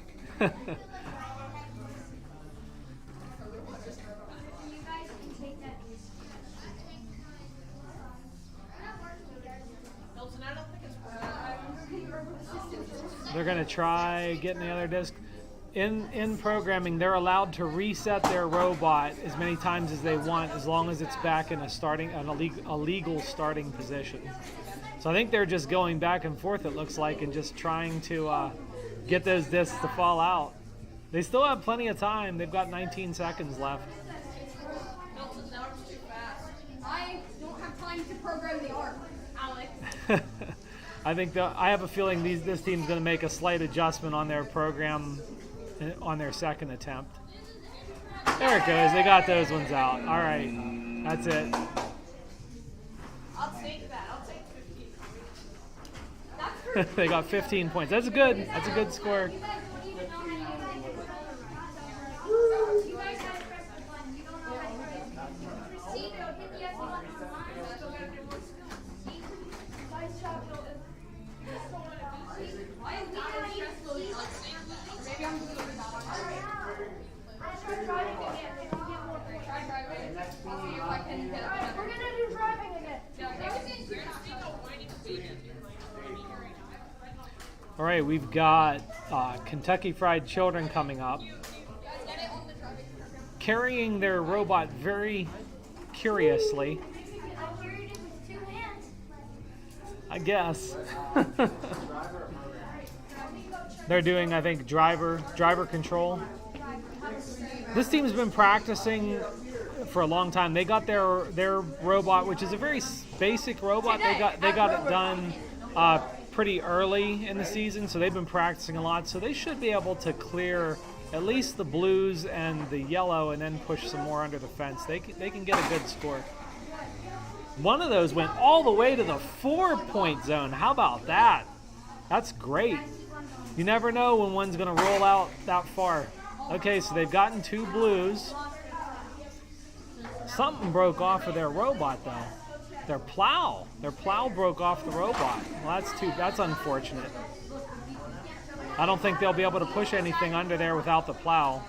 Hilton, I don't think it's They're going to try getting the other disc. In programming, they're allowed to reset their robot as many times as they want, as long as it's back in a legal starting position. So I think they're just going back and forth, it looks like, and just trying to get those discs to fall out. They still have plenty of time. They've got 19 seconds left. Hilton, now it's too fast. I don't have time to program the arc, Alex. I think I have a feeling this team's going to make a slight adjustment on their program on their second attempt. There it goes. They got those ones out. All right. That's it. I'll take that. I'll take 15. They got 15 points. That's a good score. You guys don't even know how to use it. You guys have press the button. You don't know how to use it. Receive it. Hit the F button on the line. Still gotta do more skills. Nice job, Hilton. Maybe I'm doing it now. Let's try driving again. If we get more points. Try driving. I'll see if I can get Alright, we're gonna do driving again. All right, we've got Kentucky Fried Children coming up, carrying their robot very curiously, I carried it with 2 hands. I guess. They're doing, I think, driver control. This team's been practicing for a long time. They got their robot, which is a very basic robot. They got it done pretty early in the season, so they've been practicing a lot. So they should be able to clear at least the blues and the yellow, and then push some more under the fence. They can get a good score. One of those went all the way to the 4-point zone. How about that? That's great. You never know when one's going to roll out that far. Okay, so they've gotten 2 blues. Something broke off of their robot, though. Their plow broke off the robot. Well, that's unfortunate. I don't think they'll be able to push anything under there without the plow.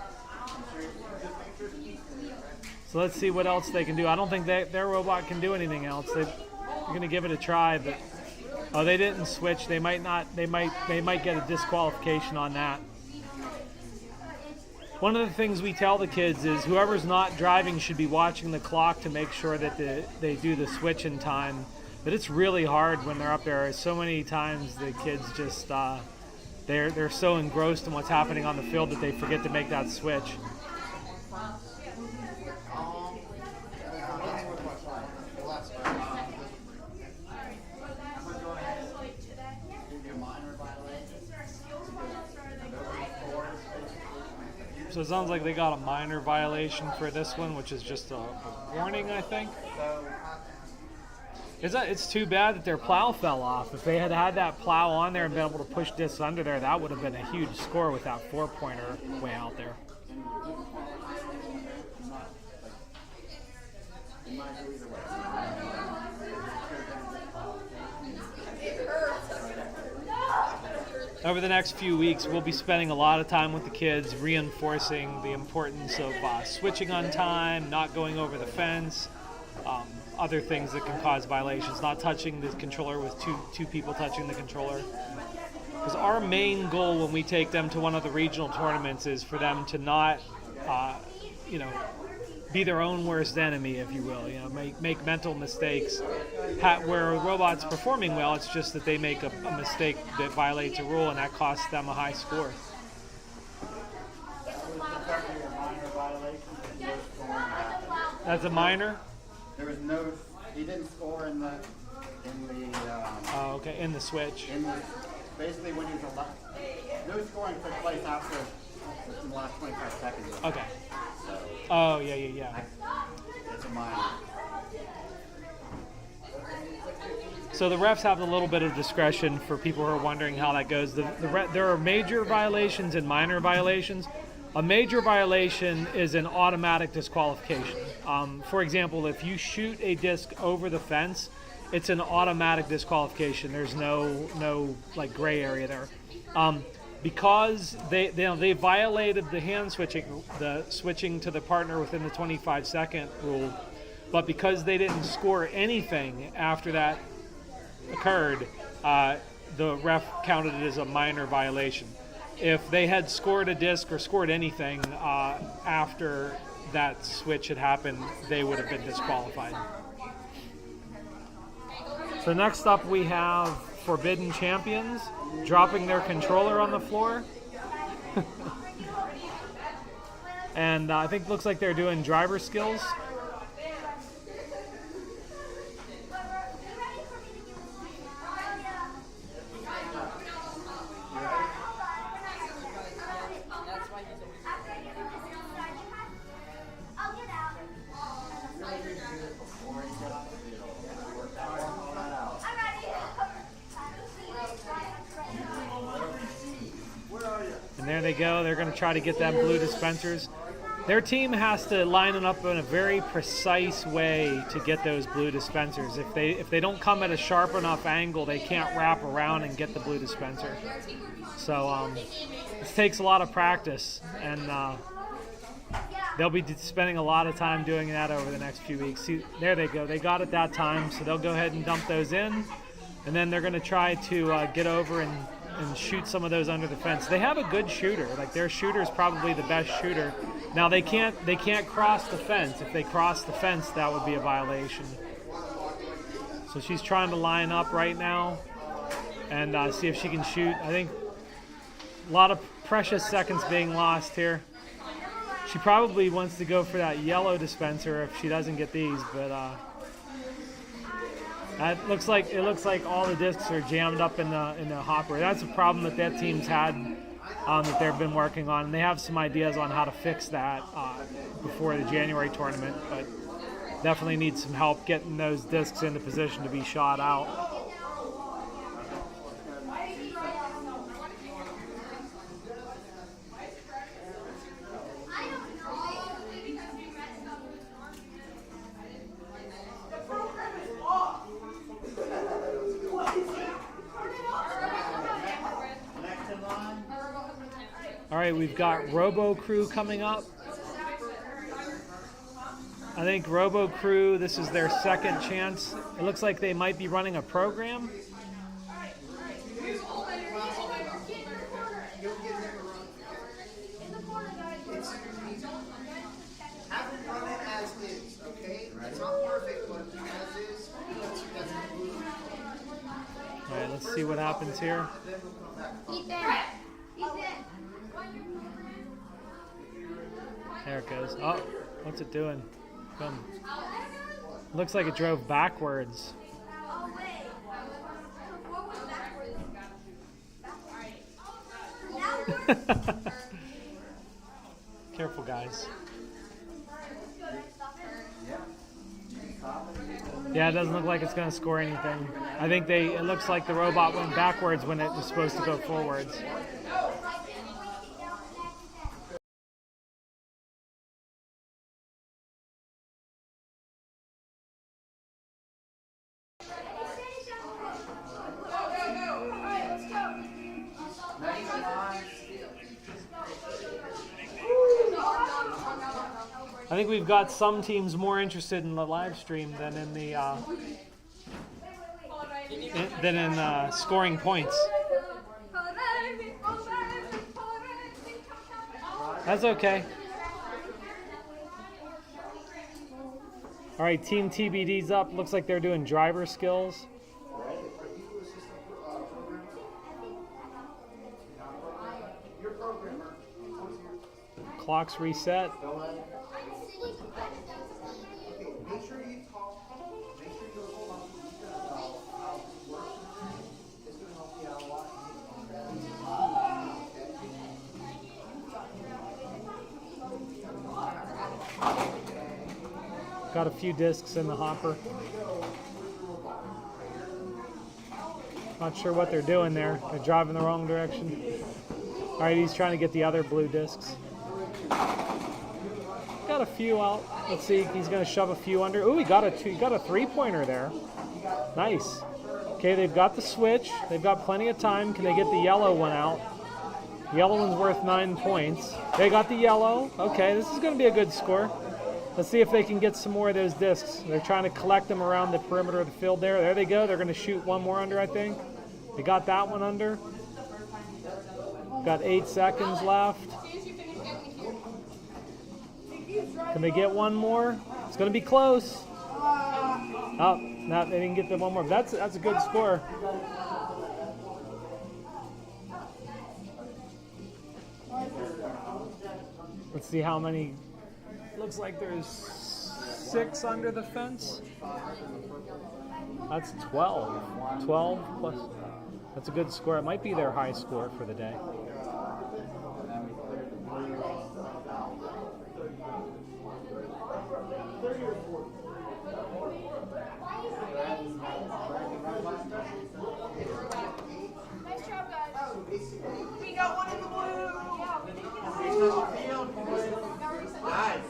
So let's see what else they can do. I don't think their robot can do anything else. They're going to give it a try, but they didn't switch. They might not. They might get a disqualification on that. One of the things we tell the kids is whoever's not driving should be watching the clock to make sure that they do the switch in time. But it's really hard when they're up there. So many times the kids just they're so engrossed in what's happening on the field that they forget to make that switch. So it sounds like they got a minor violation for this one, which is just a warning, I think. It's too bad that their plow fell off. If they had had that plow on there and been able to push discs under there, that would have been a huge score with that 4-pointer way out there. Over the next few weeks, we'll be spending a lot of time with the kids, reinforcing the importance of switching on time, not going over the fence, other things that can cause violations, not touching the controller with two people touching the controller. Because our main goal when we take them to one of the regional tournaments is for them to not, be their own worst enemy, if you will. Make mental mistakes. Where a robot's performing well, it's just that they make a mistake that violates a rule, and that costs them a high score. That's a minor? There was no. He didn't score in the. Oh, okay. In the switch. Basically, when he's no scoring took place after the last 25 seconds. Okay. So Oh, yeah. it's a minor. So the refs have a little bit of discretion for people who are wondering how that goes. There are major violations and minor violations. A major violation is an automatic disqualification. For example, if you shoot a disc over the fence, it's an automatic disqualification. There's no like gray area there. Because they violated the hand switching, the switching to the partner within the 25-second rule, but because they didn't score anything after that occurred, the ref counted it as a minor violation. If they had scored a disc or scored anything after that switch had happened, they would have been disqualified. So next up we have Forbidden Champions dropping their controller on the floor. And I think it looks like they're doing driver skills. And there they go. They're going to try to get them blue dispensers. Their team has to line it up in a very precise way to get those blue dispensers. If they don't come at a sharp enough angle, they can't wrap around and get the blue dispenser. So this takes a lot of practice, and they'll be spending a lot of time doing that over the next few weeks. See, there they go. They got it that time, so they'll go ahead and dump those in, and then they're going to try to get over and shoot some of those under the fence. They have a good shooter. Like, their shooter is probably the best shooter. Now they can't cross the fence. If they cross the fence, that would be a violation. So she's trying to line up right now and see if she can shoot. I think a lot of precious seconds being lost here. She probably wants to go for that yellow dispenser if she doesn't get these, but it looks like all the discs are jammed up in the hopper. That's a problem that team's had that they've been working on. And they have some ideas on how to fix that before the January tournament, but definitely need some help getting those discs into position to be shot out. All right, we've got Robo Crew coming up. I think Robo Crew, this is their second chance. It looks like they might be running a program. Haven't run it as is, okay? It's not perfect, but as is. All right, let's see what happens here. There it goes. Oh, what's it doing? Boom. Looks like it drove backwards. Oh, wait. What was backwards? Careful, guys. Yeah, it doesn't look like it's going to score anything. I think it looks like the robot went backwards when it was supposed to go forwards. I think we've got some teams more interested in the live stream than in the scoring points. That's okay. All right, Team TBD's up. Looks like they're doing driver skills. Clock's reset. Make sure you talk. Make sure you hold on to the how it works. It's going to help you out a lot. Got a few discs in the hopper. Not sure what they're doing there. They're driving the wrong direction. All right, he's trying to get the other blue discs. Got a few out. Let's see. He's going to shove a few under. Ooh, he got a 3-pointer there. Nice. Okay, they've got the switch. They've got plenty of time. Can they get the yellow one out? The yellow one's worth 9 points. They got the yellow. Okay, this is going to be a good score. Let's see if they can get some more of those discs. They're trying to collect them around the perimeter of the field there. There they go. They're going to shoot one more under, I think. They got that one under. Got 8 seconds left. Can they get one more? It's going to be close. Oh, no, they didn't get the one more. That's a good score. Let's see how many. Looks like there's 6 under the fence. That's 12. 12 plus. That's a good score. It might be their high score for the day. Nice job, guys. We got one in the blue. Nice.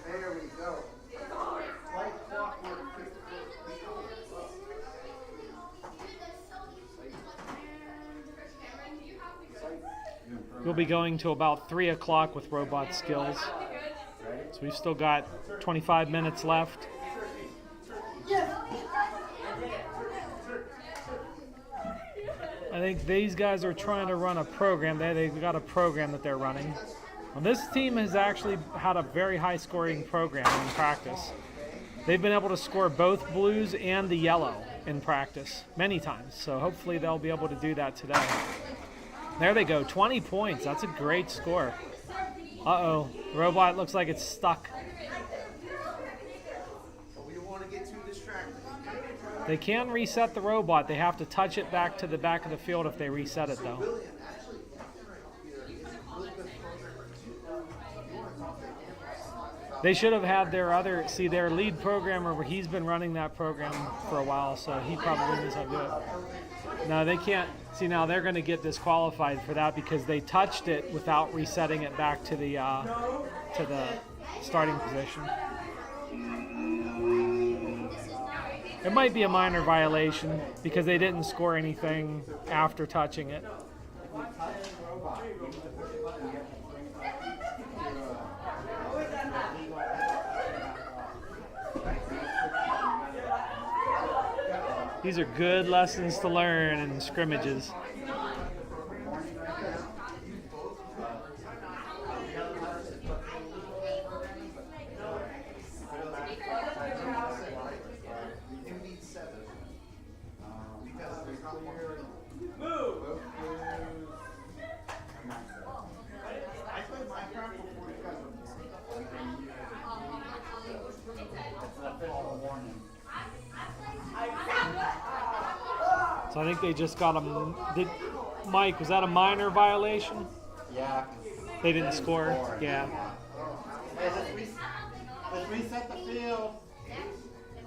There we go. Like clockwork. We'll be going to about 3 o'clock with robot skills. So we've still got 25 minutes left. I think these guys are trying to run a program. They've got a program that they're running. Well, this team has actually had a very high scoring program in practice. They've been able to score both blues and the yellow in practice many times. So hopefully they'll be able to do that today. There they go, 20 points. That's a great score. Uh-oh, robot looks like it's stuck. We don't want to get too distracted. They can reset the robot. They have to touch it back to the back of the field if they reset it, though. They should have had their lead programmer, where he's been running that program for a while, so he probably knows how to do it. No, they can't. See, now they're going to get disqualified for that because they touched it without resetting it back to the starting position. It might be a minor violation because they didn't score anything after touching it. These are good lessons to learn in scrimmages. So I think they just got Mike, was that a minor violation? Yeah. They didn't score? Yeah. Hey, let's reset the field.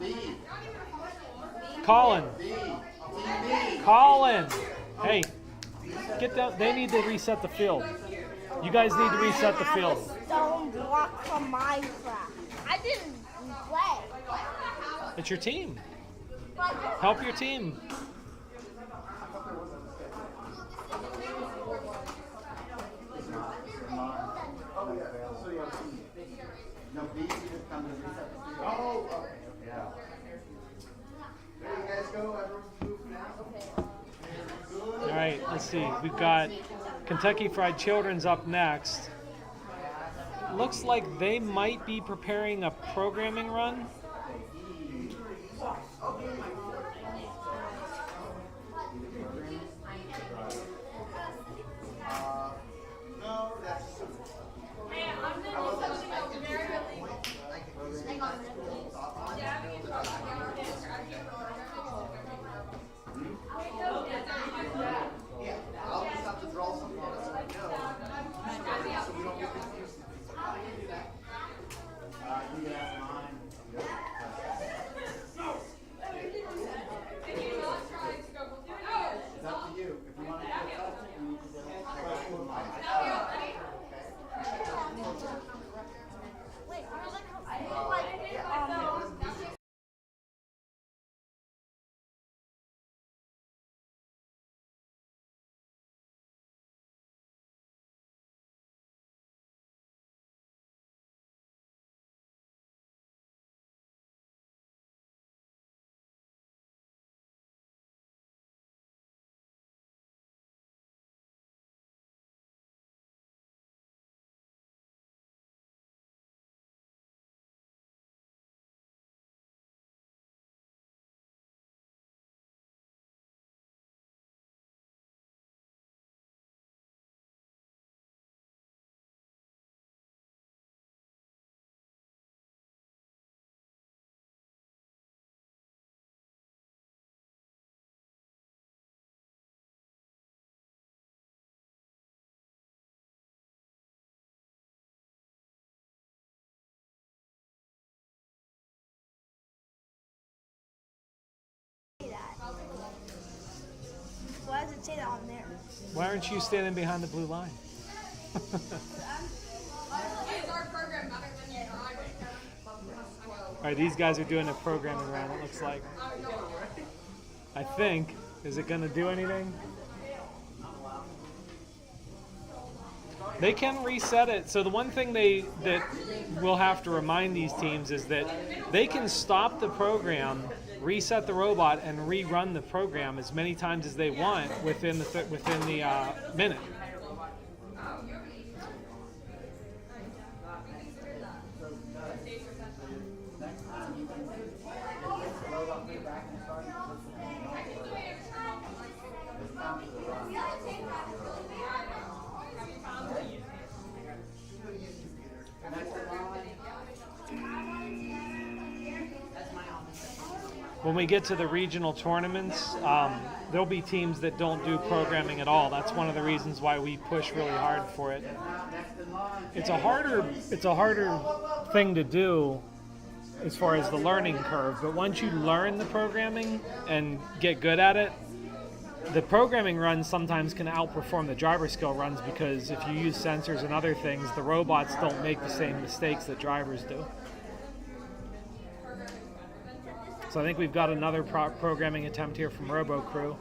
B. Colin. B. Colin. Hey, get down. They need to reset the field. You guys need to reset the field. Stone block from Minecraft. I didn't play. It's your team. Help your team. No, B just come to reset the field. Oh, yeah. There you guys go. Everyone's moving now. All right, let's see. We've got Kentucky Fried Children's up next. looks like they might be preparing a programming run. No, that's yeah. I'll just have to draw something on it so I know. So we don't get confused. You can ask mine. It's up to you. If you want to get touch it, you need to do it. Wait, like, why does it say that on there? Why aren't you standing behind the blue line? All right, these guys are doing a programming round, it looks like. I think. Is it going to do anything? They can reset it. So the one thing that we'll have to remind these teams is that they can stop the program, reset the robot, and rerun the program as many times as they want within the minute. When we get to the regional tournaments, there'll be teams that don't do programming at all. That's one of the reasons why we push really hard for it. It's a harder thing to do as far as the learning curve, but once you learn the programming and get good at it, the programming runs sometimes can outperform the driver skill runs, because if you use sensors and other things, the robots don't make the same mistakes that drivers do. So I think we've got another programming attempt here from RoboCrew.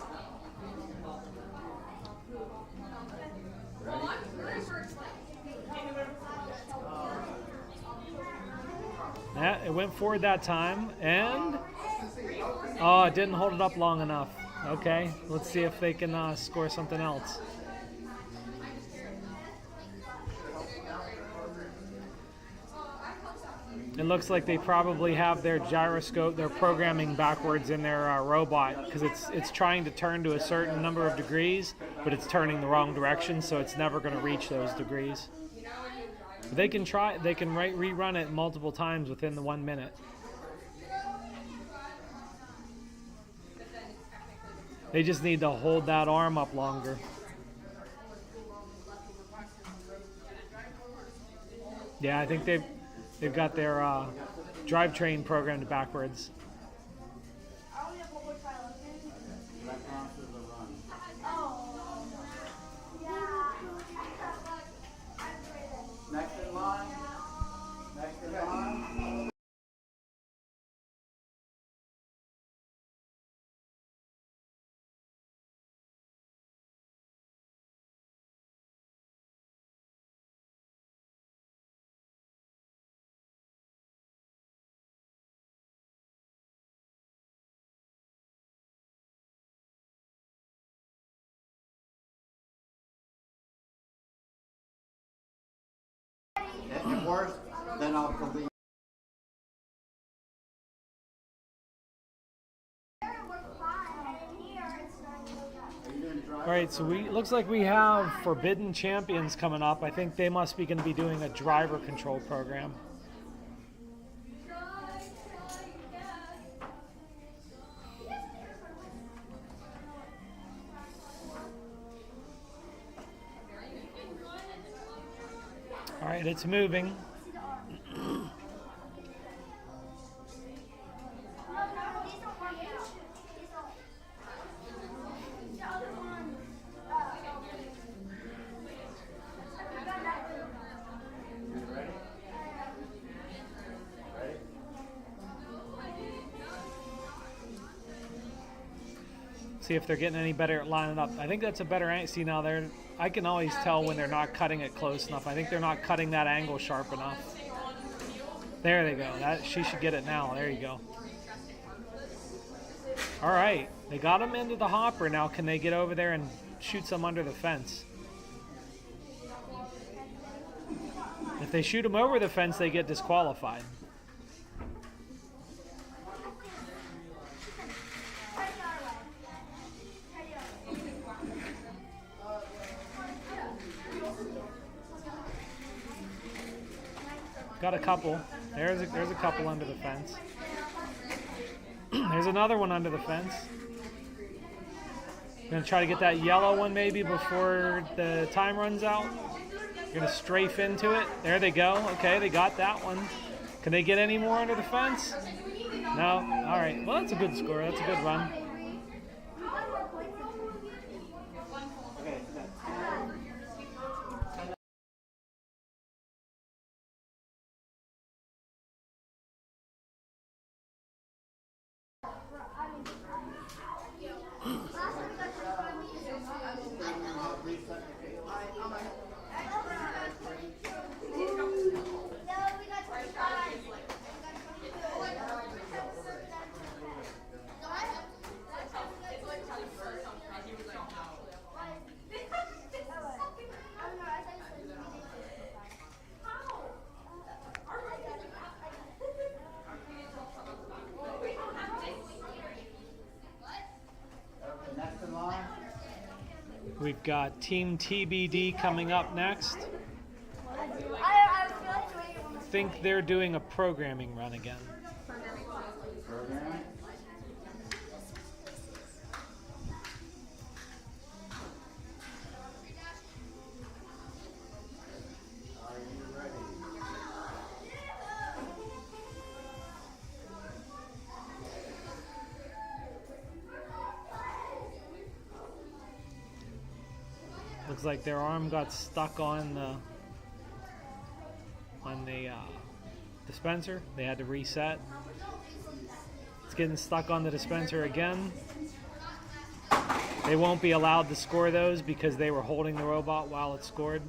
Yeah, it went forward that time, and oh, it didn't hold it up long enough. Okay, let's see if they can score something else. It looks like they probably have their gyroscope, their programming backwards in their robot, because it's trying to turn to a certain number of degrees, but it's turning the wrong direction, so it's never going to reach those degrees. But they can rerun it multiple times within the 1 minute. They just need to hold that arm up longer. Yeah, I think they've got their drivetrain programmed backwards. Next in line. Next in line. scores, then I'll believe. All right, so looks like we have Forbidden Champions coming up. I think they must be going to be doing a driver control program. All right, it's moving. See if they're getting any better at lining up. I think that's a better angle. See, now I can always tell when they're not cutting it close enough. I think they're not cutting that angle sharp enough. There they go. She should get it now. There you go. All right, they got him into the hopper. Now can they get over there and shoot some under the fence? If they shoot him over the fence, they get disqualified. Got a couple. There's a couple under the fence. There's another one under the fence. Gonna try to get that yellow one maybe before the time runs out. Gonna strafe into it. There they go. Okay, they got that one. Can they get any more under the fence? No. All right. Well, that's a good score. That's a good run. We've got Team TBD coming up next. I think they're doing a programming run again. Program. Are you ready? Looks like their arm got stuck on the dispenser. They had to reset. It's getting stuck on the dispenser again. They won't be allowed to score those because they were holding the robot while it scored.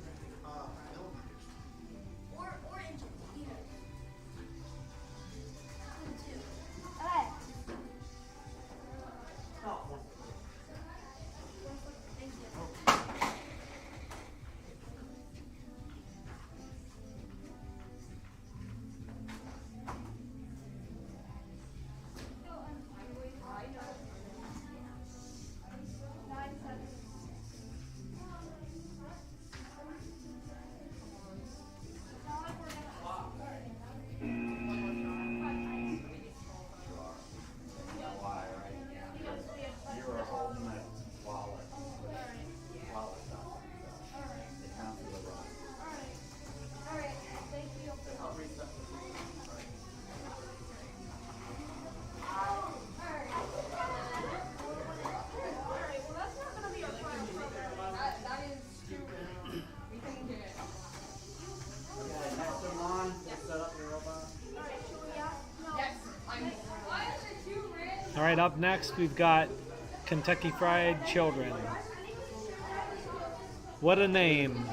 All right, up next we've got Kentucky Fried Children. What a name.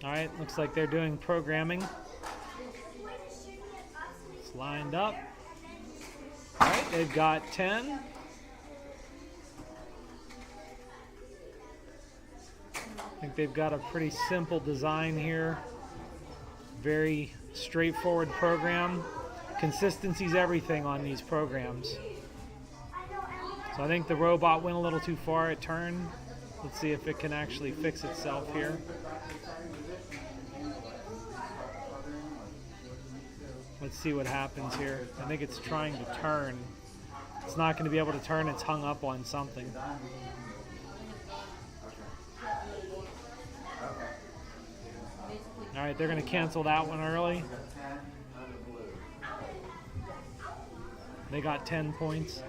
All right, looks like they're doing programming. It's lined up. All right, they've got 10. I think they've got a pretty simple design here. Very straightforward program. Consistency's everything on these programs. So I think the robot went a little too far. It turned. Let's see if it can actually fix itself here. Let's see what happens here. I think it's trying to turn. It's not going to be able to turn. It's hung up on something. All right, they're going to cancel that one early. They got 10 points.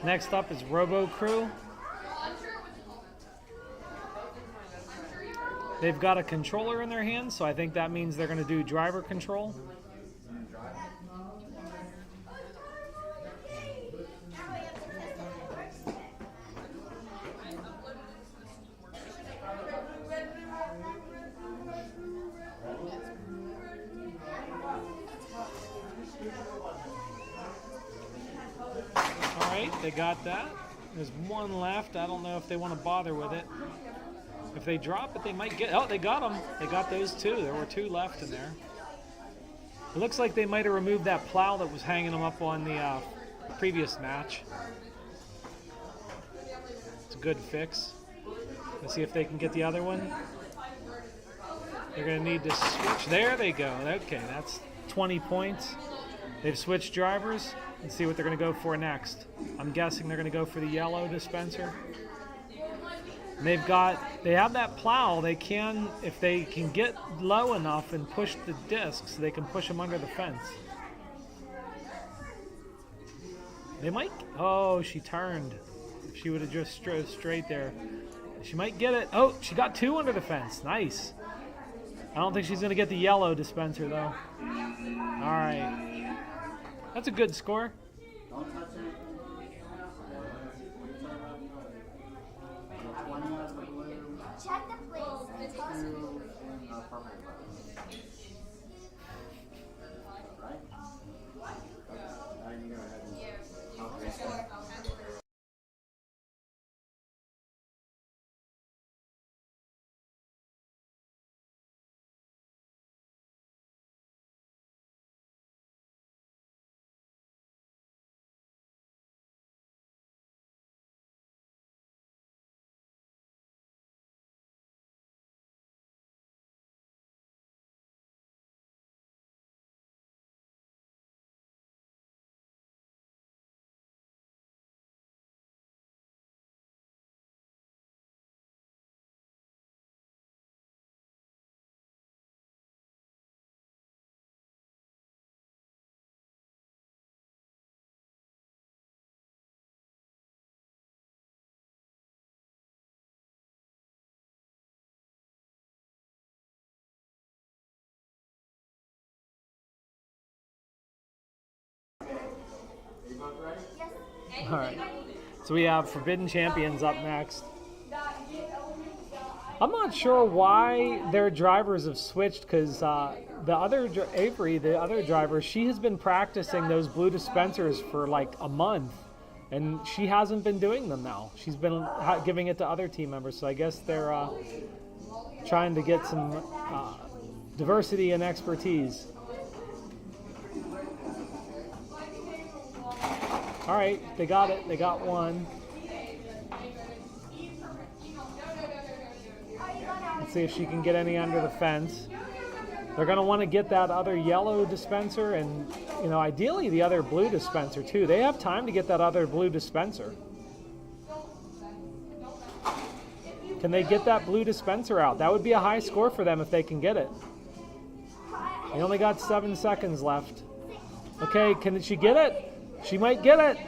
Next up is Robo Crew. They've got a controller in their hands, so I think that means they're going to do driver control. All right, they got that. There's one left. I don't know if they want to bother with it. If they drop it, they might get... Oh, they got them. They got those two. There were two left in there. It looks like they might have removed that plow that was hanging them up on the previous match. It's a good fix. Let's see if they can get the other one. They're going to need to switch. There they go. Okay, that's 20 points. They've switched drivers. Let's see what they're going to go for next. I'm guessing they're going to go for the yellow dispenser. And they have that plow. They can, if they can get low enough and push the discs, they can push them under the fence. They might, oh, she turned. If she would have just drove straight there. She might get it. Oh, she got two under the fence. Nice. I don't think she's going to get the yellow dispenser, though. All right. That's a good score. Don't touch it. Check the place. Tell us who. All right. So we have Forbidden Champions up next. I'm not sure why their drivers have switched, because the other Avery, the other driver, she has been practicing those blue dispensers for like a month, and she hasn't been doing them now. She's been giving it to other team members. So I guess they're trying to get some diversity and expertise. All right, they got it. They got one. Let's see if she can get any under the fence. They're going to want to get that other yellow dispenser and, you know, ideally the other blue dispenser too. They have time to get that other blue dispenser. Can they get that blue dispenser out? That would be a high score for them if they can get it. They only got 7 seconds left. Okay, can she get it? She might get it.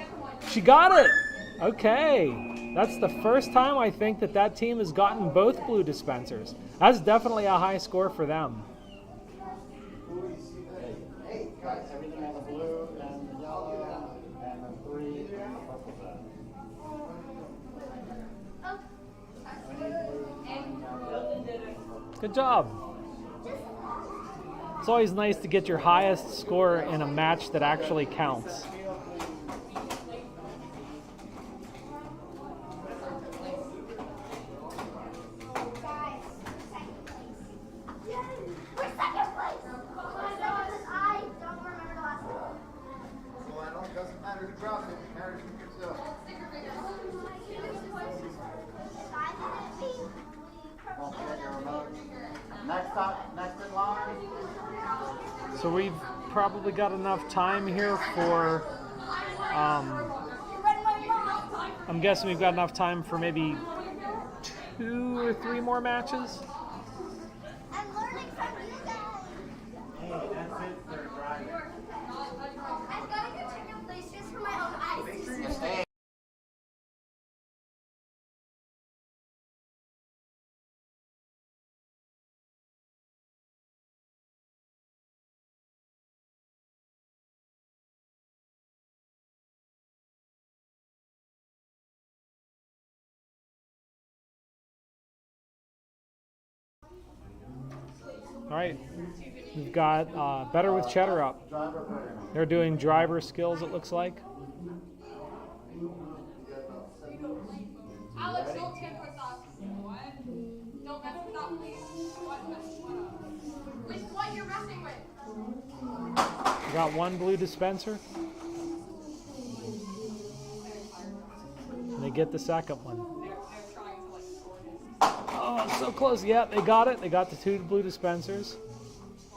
She got it. Okay, that's the first time I think that team has gotten both blue dispensers. That's definitely a high score for them. Got everything on the blue and the yellow and the 3 and the purple bag. Good job. It's always nice to get your highest score in a match that actually counts. Next in line. So we've probably got enough time here for, I'm guessing we've got enough time for maybe 2 or 3 more matches. I'm learning from you guys. Hey, that's it for driving. I'm going to check out place just for my own eyes. Make sure you stay. All right, we've got Better with Cheddar up. They're doing driver skills, it looks like. Alex, don't tamper with us. What? Don't mess with that, please. What? With what you're messing with? We got 1 blue dispenser. And they get the second one. Oh, so close. Yeah, they got it. They got the 2 blue dispensers.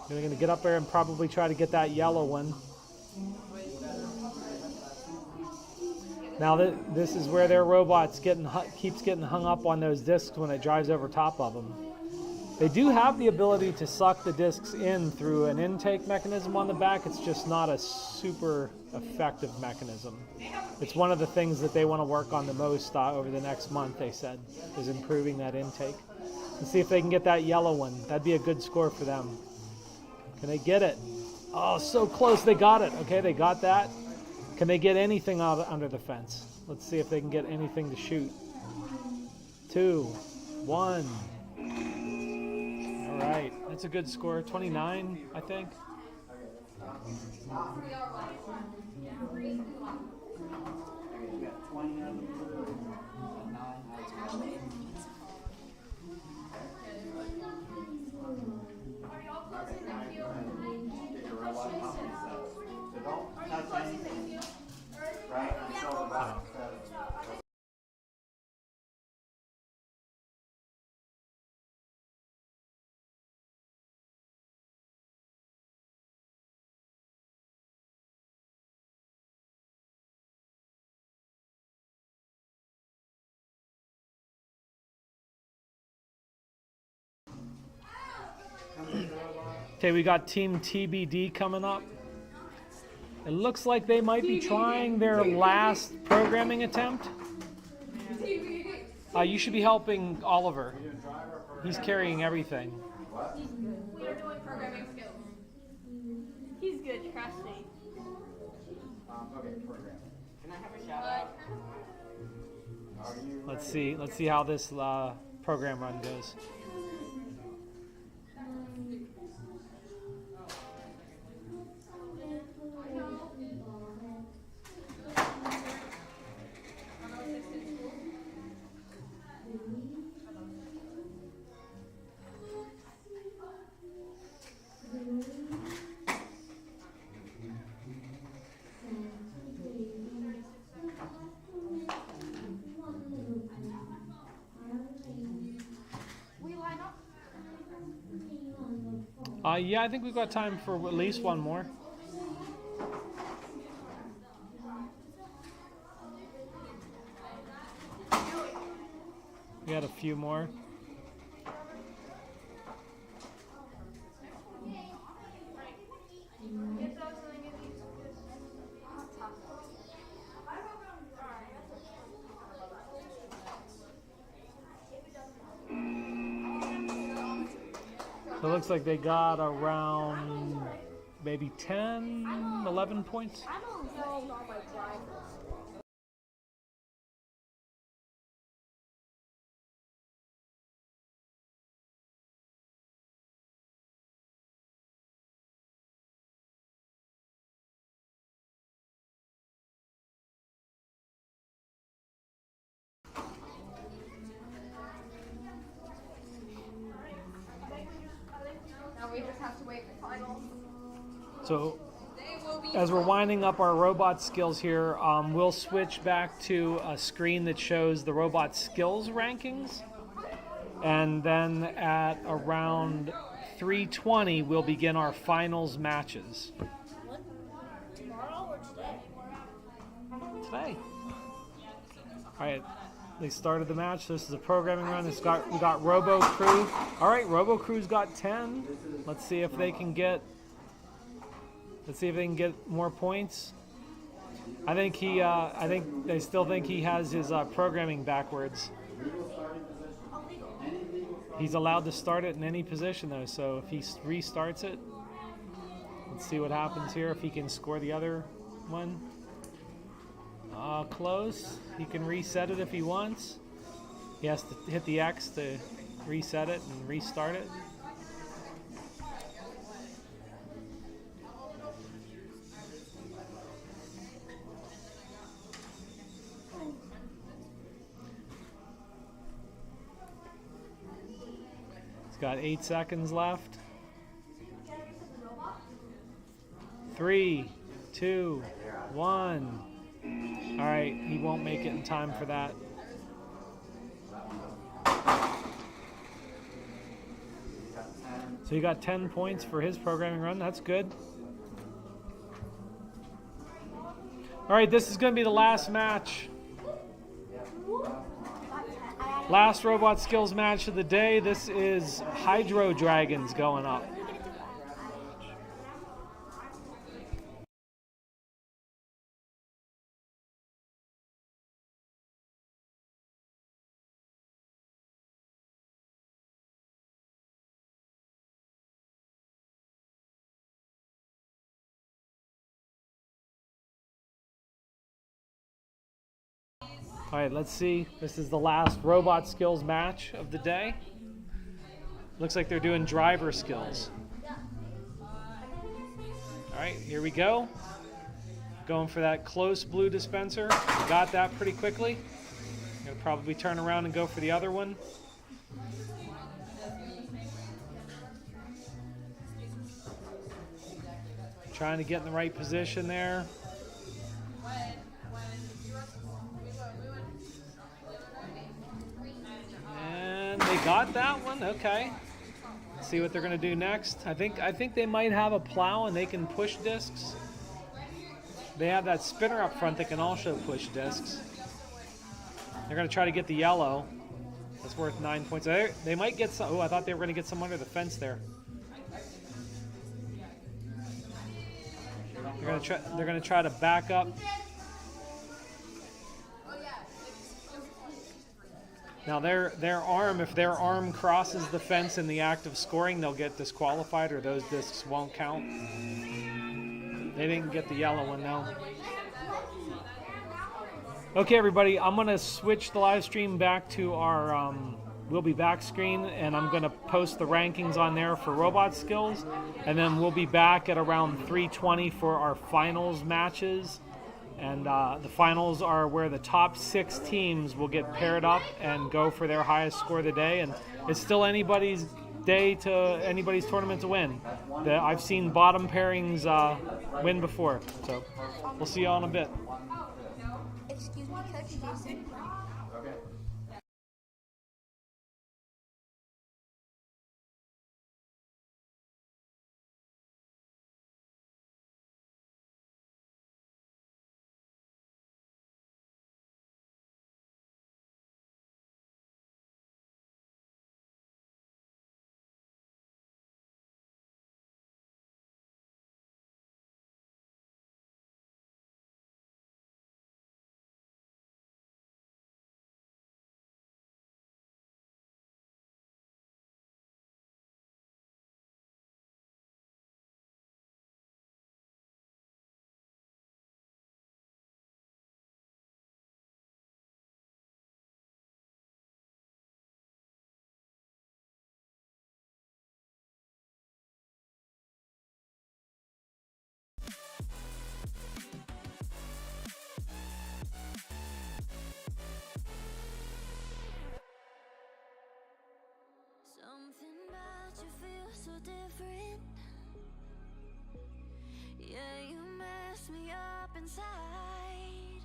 They're going to get up there and probably try to get that yellow one. Now this is where their robot keeps getting hung up on those discs when it drives over top of them. They do have the ability to suck the discs in through an intake mechanism on the back. It's just not a super effective mechanism. It's one of the things that they want to work on the most over the next month, they said, is improving that intake. And see if they can get that yellow one. That'd be a good score for them. Can they get it? Oh, so close. They got it. Okay, they got that. Can they get anything out under the fence? Let's see if they can get anything to shoot. 2, 1. All right, that's a good score. 29, I think. Okay, we got Team TBD coming up. It looks like they might be trying their last programming attempt. You should be helping Oliver. He's carrying everything. We are doing programming skills. He's good, trust me. Okay, program. Can I have a shout out? Let's see how this program run goes. Yeah, I think we've got time for at least one more. We got a few more. It looks like they got around maybe 10, 11 points. I don't know all my drivers. Now we just have to wait for finals. So They will be as we're winding up our robot skills here, we'll switch back to a screen that shows the robot skills rankings. And then at around 3:20, we'll begin our finals matches. Tomorrow or today? Today. All right, they started the match. This is a programming run. We got Robo Crew. All right, Robo Crew's got 10. Let's see if they can get more points. I think they still think he has his programming backwards. He's allowed to start it in any position though, so if he restarts it, let's see what happens here. If he can score the other one. Close. He can reset it if he wants. He has to hit the X to reset it and restart it. He's got 8 seconds left. 3, 2, 1. All right, he won't make it in time for that. So he got 10 points for his programming run. That's good. All right, this is going to be the last match. Last robot skills match of the day. This is Hydro Dragons going up. All right, let's see. This is the last robot skills match of the day. Looks like they're doing driver skills. All right, here we go. Going for that close blue dispenser. Got that pretty quickly. Gonna probably turn around and go for the other one. Trying to get in the right position there. And they got that one. Okay. Let's see what they're going to do next. I think they might have a plow and they can push discs. They have that spinner up front that can also push discs. They're going to try to get the yellow. That's worth 9 points. They might get some. Oh, I thought they were going to get some under the fence there. They're going to try to back up. Now their arm, if their arm crosses the fence in the act of scoring, they'll get disqualified or those discs won't count. They didn't get the yellow one though. Okay, everybody, I'm going to switch the live stream back to our We'll Be Back screen, and I'm going to post the rankings on there for robot skills, and then we'll be back at around 3:20 for our finals matches. And the finals are where the top 6 teams will get paired up and go for their highest score of the day. And it's still anybody's day to anybody's tournament to win. I've seen bottom pairings win before. So we'll see you all in a bit. Excuse me, Coach Jason. so different. Yeah, you messed me up inside.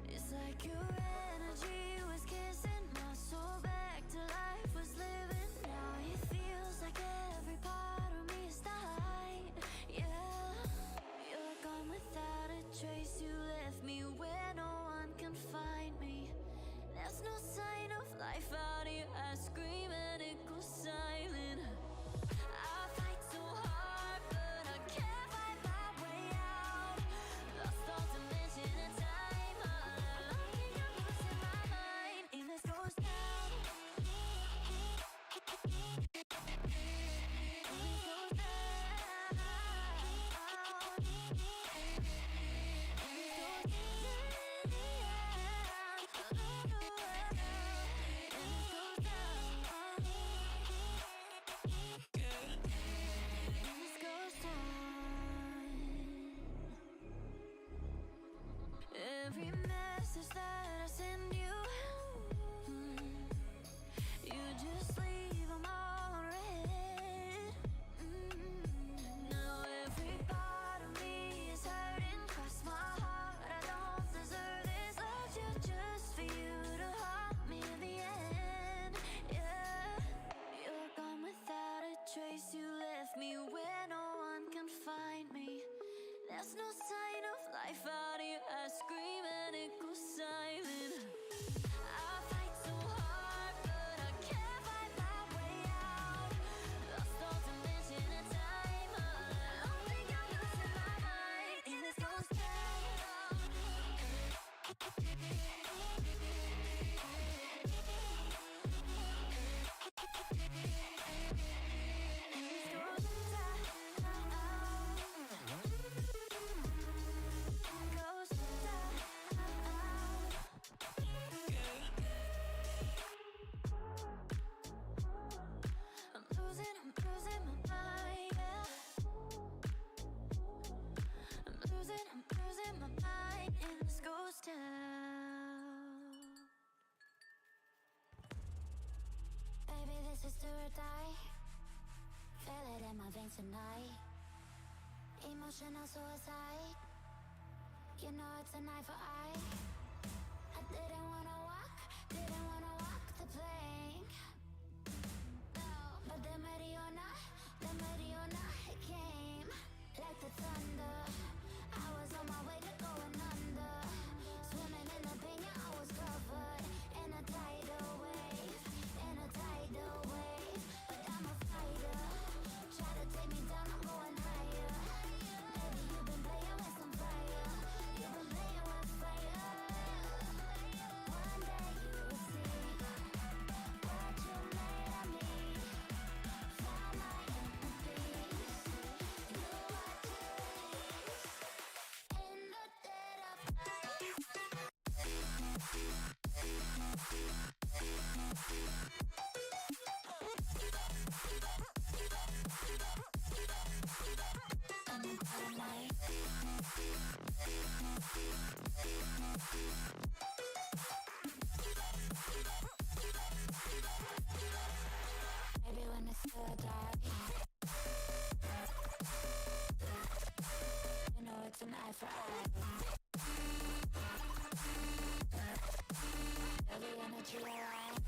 It's like your energy was kissing my soul back to life, was living. Now it feels like every part of me is died. Yeah, you're gone without a trace. You left me where no one can find me. There's no sign of life out here. I scream and it goes silent. I fight so hard, but I can't find my way out. Lost all dimension and time. All alone, I'm losing my mind. And this goes down. Every message that I send you, you just leave them all unread. Now every part of me is hurting. Cross my heart, I don't deserve this. Loved you just for you to haunt me in the end. Yeah, you're gone without a trace. You left me where no one can find me. There's no sign of life out here. I scream and it goes silent. I fight so hard, but I can't find my way out. Lost all dimension and time. All alone, think I'm losing my mind. And this goes down. I'm losing my mind, and this goes down. Baby, this is do or die. Feel it in my veins tonight. Emotional suicide. You know it's an eye for eye. I didn't wanna walk the plank. No, but the Mariona, it came like the thunder. I was on my way to going under. Swimming in the pain, yeah, I was covered in a tidal wave, But I'm a fighter. Try to take me down, I'm going higher. Baby, you've been playing with some fire. You've been playing with fire. One day you will see what you made of me. Found my inner peace. You are peace in the dead of night. Maybe when it's still dark, you know it's an eye for eye. Every energy alive.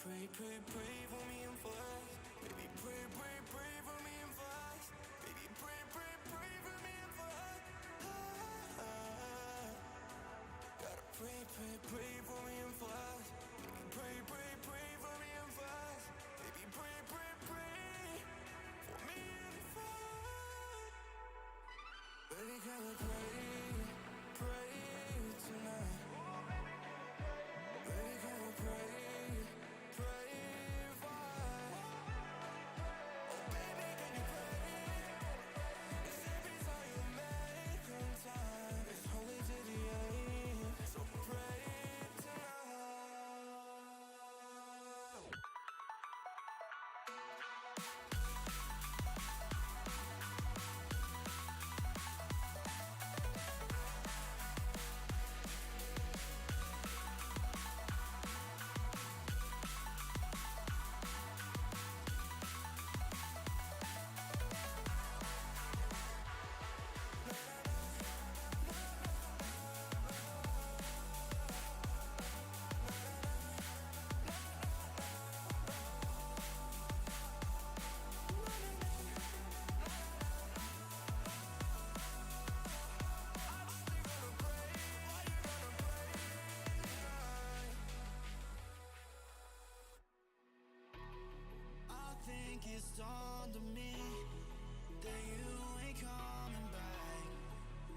pray, pray, pray for me and fast. Baby, pray, pray, pray for me and fast. Baby, pray, pray, pray for me and fast. Gotta pray, pray, pray for me and fast. Baby, pray, pray, pray for me and fast. Baby, pray, pray, pray for me and fast. Baby, can we pray, pray tonight? Baby, can we pray, pray fast? Oh, baby, can you pray? It's every time you make on time. It's holy to the end, so pray tonight. I think it's dawned on me that you ain't coming back.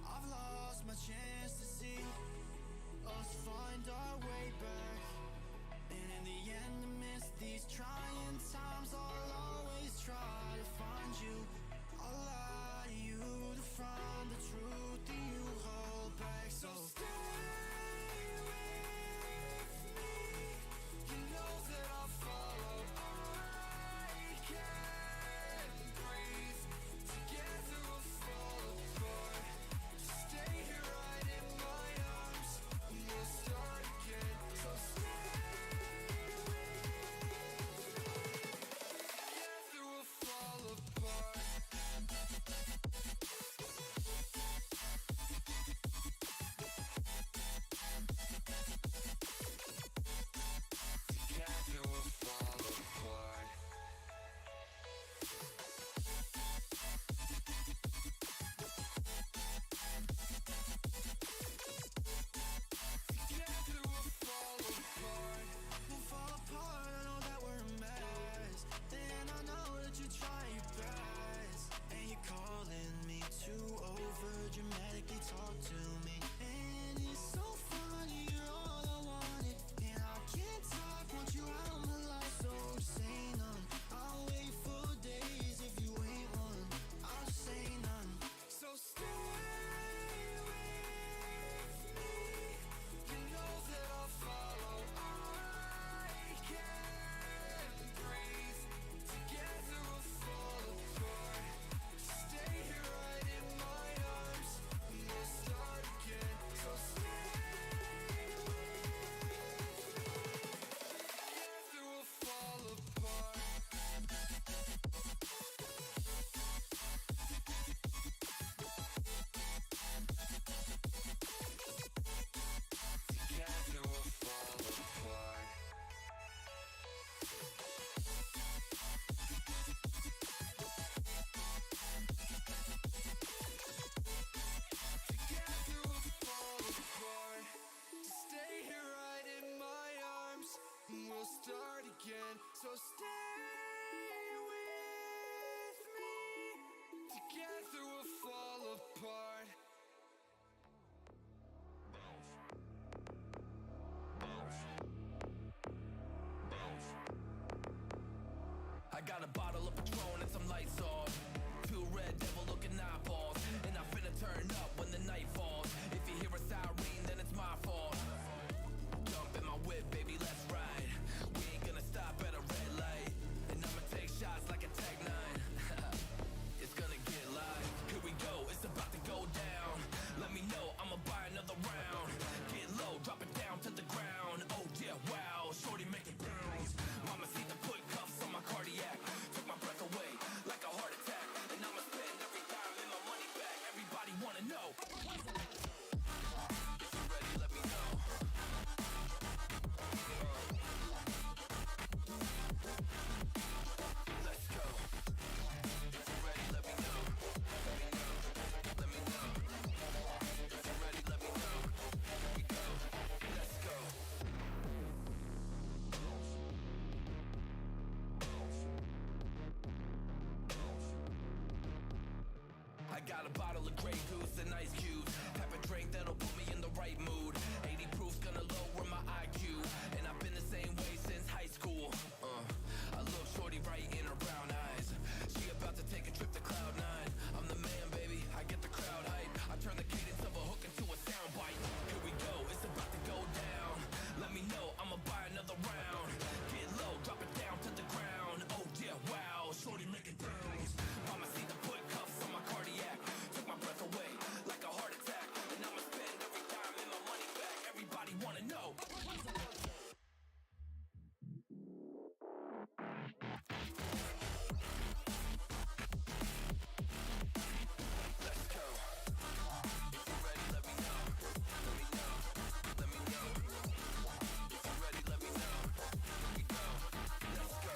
I've lost my chance to see us find our way back. And in the end, amidst these trying times, I'll always try to find you. I'll lie to you to find the truth that you hold back. So stay with me. You know that I'll follow. I can't breathe. Together we'll fall apart. Stay here right in my arms, and we'll start again. So stay with me. Together we'll fall apart. Together we'll fall apart. Together we'll fall apart. We'll fall apart, I know that we're a mess. Then I know that you try your best. And you're calling me to over dramatically talk to me. And it's so funny, you're all I wanted. And I can't talk, want you out of my life, so just say none. I'll wait for days if you ain't one. I'll just say none. So stay with me. You know that I'll follow. I can't breathe. Together we'll fall apart. Stay here right in my arms, and we'll start again. So stay with me. Together we'll fall apart. Together we'll fall apart. Together we'll fall apart. Stay here right in my arms, and we'll start again. So stay with me. Together we'll fall apart. I got a bottle of Patron and some lights off. Two red devil looking eyeballs. And I'm finna turn up when the night falls. If you hear a siren, then it's my fault. Jump in my whip, baby, let's ride. We ain't gonna stop at a red light. And I'ma take shots like a Tech 9. It's gonna get live. Here we go, it's about to go down. Let me know, I'ma buy another round. Get low, drop it down to the ground. Oh yeah, wow, shorty make it bounce. Mama see the put cuffs on my cardiac. Took my breath away like a heart attack. And I'ma spend every dime in my money bag. Everybody wanna know Grey Goose and ice cubes. Have a drink that'll put me in the right mood. 80 proof's gonna lower my IQ. And I've been the same way since high school. I look shorty right in her brown eyes. She about to take a trip to Cloud 9. I'm the man, baby, I get the crowd hype. I turn the cadence of a hook into a soundbite. Here we go, it's about to go down. Let me know, I'ma buy another round. Get low, drop it down to the ground. Oh yeah, wow, shorty make it bounce. Mama see the put cuffs on my cardiac. Took my breath away like a heart attack. And I'ma spend every dime and my money back. Everybody wanna know. Let's go. If you're ready, let me know. Let me know. Let me know. If you're ready, let me know. Here we go. Let's go.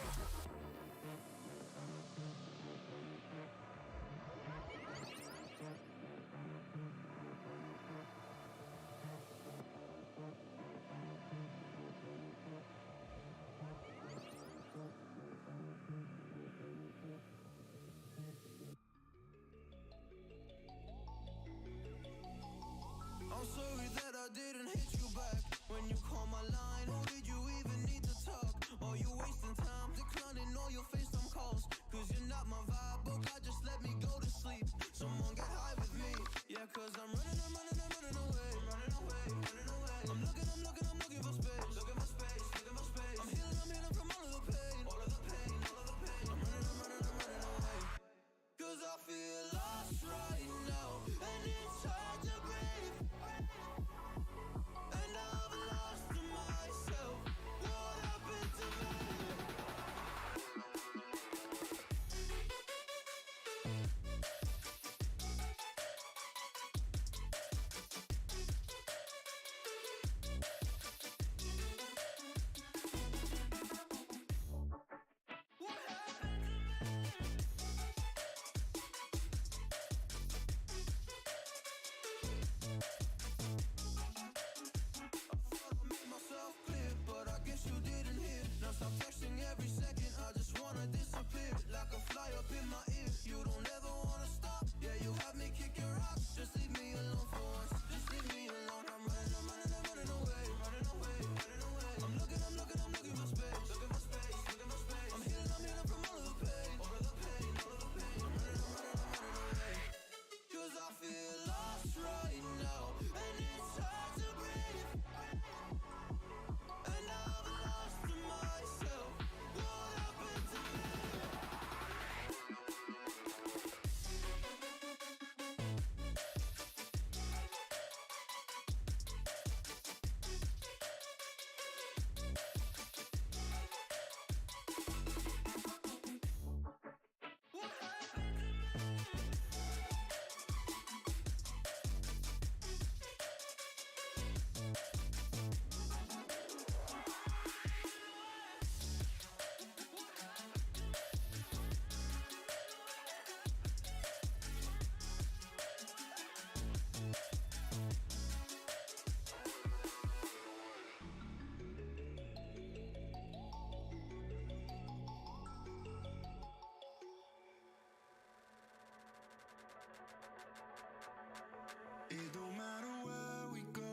I'm sorry that I didn't hit you back when you call my line. Or did you even need to talk? Or you wasting time declining all your FaceTime calls? Cause you're not my vibe, but God just let me go to sleep. Someone get high with me. Yeah, cause I'm running away. I'm looking for space. I'm healing from all of the pain. I'm running away. Cause I feel lost right now. And it's hard to breathe. And I've lost myself. What happened to me? What happened to me? Make myself clear, but I guess you didn't hear. Now stop texting every second, I just wanna disappear. Like a fly up in my ear, you don't ever wanna stop. Yeah, you have me kicking rocks, just leave me alone for once. Just leave me alone, I'm running away. I'm looking for space. I'm healing from all of the pain. I'm running away. Cause I feel lost right now, and it's hard to breathe. And I've lost myself. What happened to me? What happened to me? It don't matter where we go.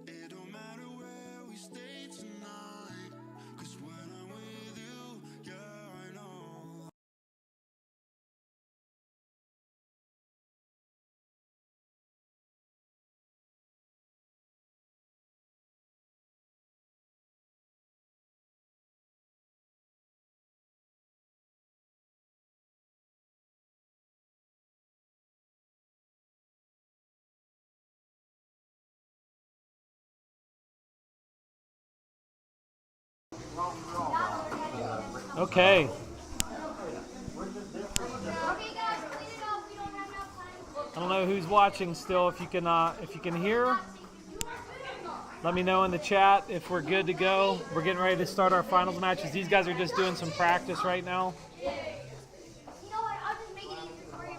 It don't matter where we stay tonight. 'Cause when I'm with you, yeah, I know. Okay. Okay, guys, clean it up. We don't have enough time. I don't know who's watching still. If you can hear, let me know in the chat if we're good to go. We're getting ready to start our finals matches. These guys are just doing some practice right now. You know what? I'll just make it easier for you.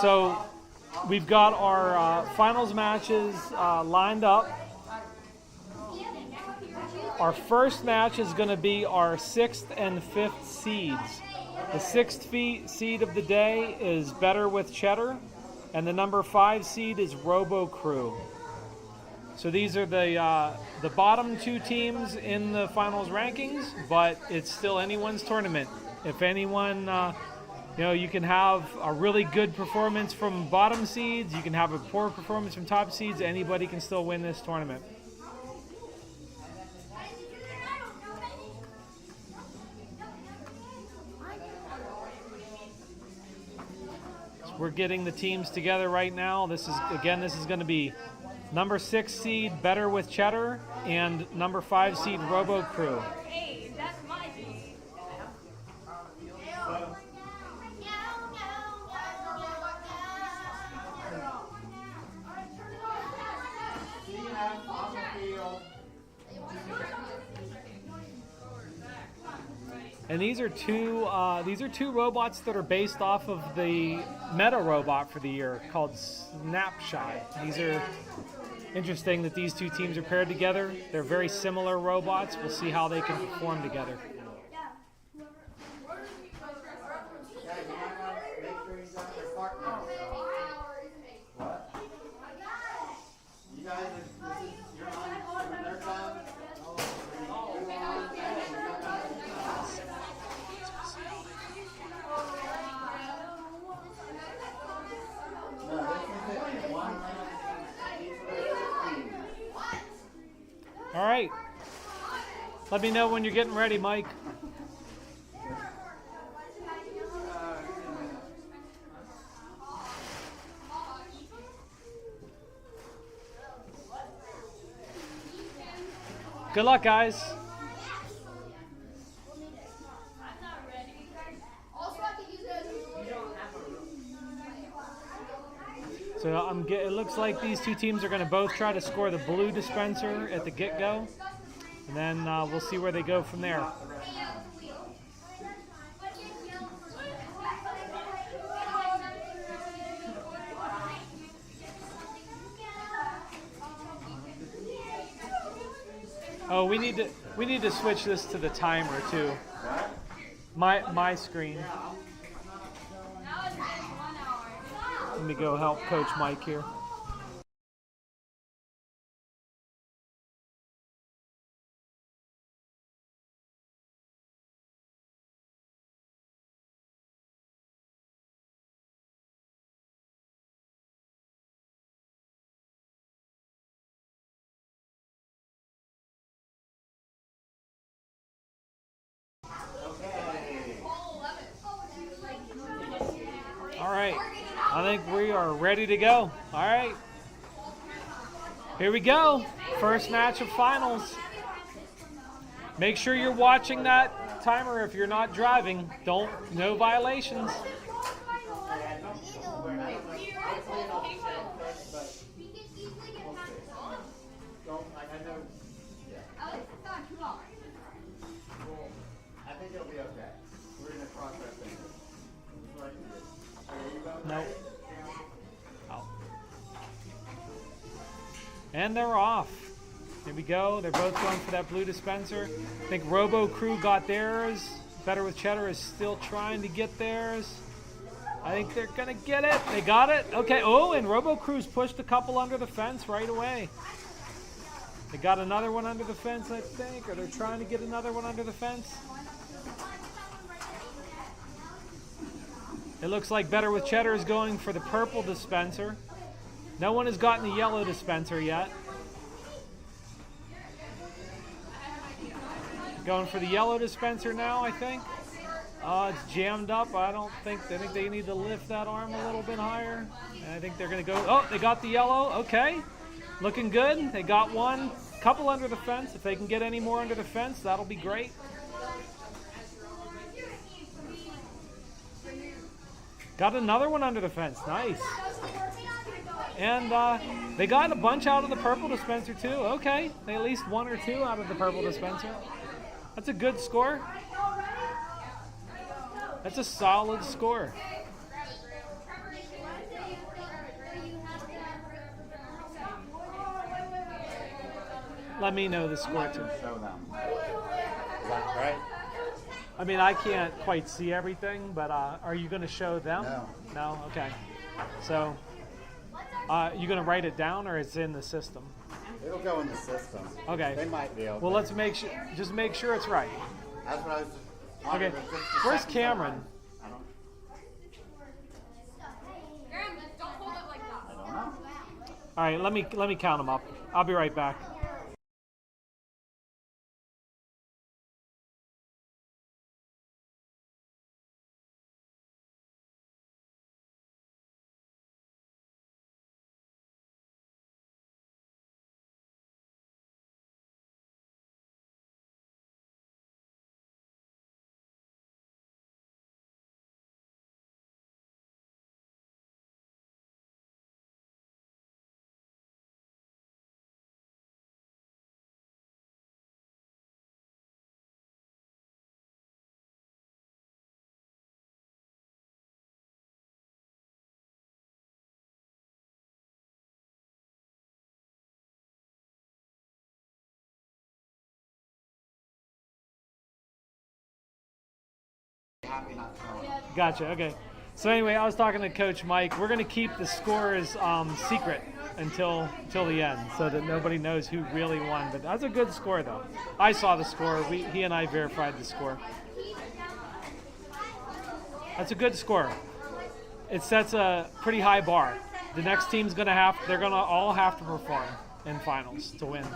So we've got our finals matches lined up. Our first match is going to be our 6th and 5th seeds. The 6th seed of the day is Better with Cheddar, and the number 5 seed is Robo Crew. So these are the bottom 2 teams in the finals rankings, but it's still anyone's tournament. If anyone, you can have a really good performance from bottom seeds, you can have a poor performance from top seeds, anybody can still win this tournament. We're getting the teams together right now. This is going to be number 6 seed Better with Cheddar and number 5 seed Robo Crew. Hey, that's my team. And these are two robots that are based off of the meta robot for the year called Snapshot. These are interesting that these 2 teams are paired together. They're very similar robots. We'll see how they can perform together. All right. Let me know when you're getting ready, Mike. Good luck, guys. So it looks like these 2 teams are going to both try to score the blue dispenser at the get-go, and then we'll see where they go from there. Oh, we need to switch this to the timer too. My screen. Let me go help Coach Mike here. All right, I think we are ready to go. All right, here we go. First match of finals. Make sure you're watching that timer if you're not driving. No violations. I think it'll be okay. We're in a process thing. Nope. Out. And they're off. Here we go. They're both going for that blue dispenser. I think Robo Crew got theirs. Better with Cheddar is still trying to get theirs. I think they're going to get it. They got it. Okay. Oh, and Robo Crew's pushed a couple under the fence right away. They got another one under the fence, I think, or they're trying to get another one under the fence. It looks like Better with Cheddar is going for the purple dispenser. No one has gotten the yellow dispenser yet. Going for the yellow dispenser now, I think. It's jammed up. I think they need to lift that arm a little bit higher. And I think they're going to go. Oh, they got the yellow. Okay. Looking good. They got one. Couple under the fence. If they can get any more under the fence, that'll be great. Got another one under the fence. Nice. And they got a bunch out of the purple dispenser too. Okay. They at least 1 or 2 out of the purple dispenser. That's a good score. That's a solid score. let me know the score too. Show them. Is that right? I mean, I can't quite see everything, but are you going to show them? No. No? Okay. So, you going to write it down, or it's in the system? It'll go in the system. Okay. They might be able to. Well, let's just make sure it's right. That's what I was just Okay. Where's Cameron? I don't Graham, don't hold it like that. I don't know. All right, let me count them up. I'll be right back. Happy not showing. Gotcha. Okay. So anyway, I was talking to Coach Mike. We're going to keep the scores secret until the end, so that nobody knows who really won. But that's a good score, though. I saw the score. He and I verified the score. That's a good score. It sets a pretty high bar. The next team's they're going to all have to perform in finals to win.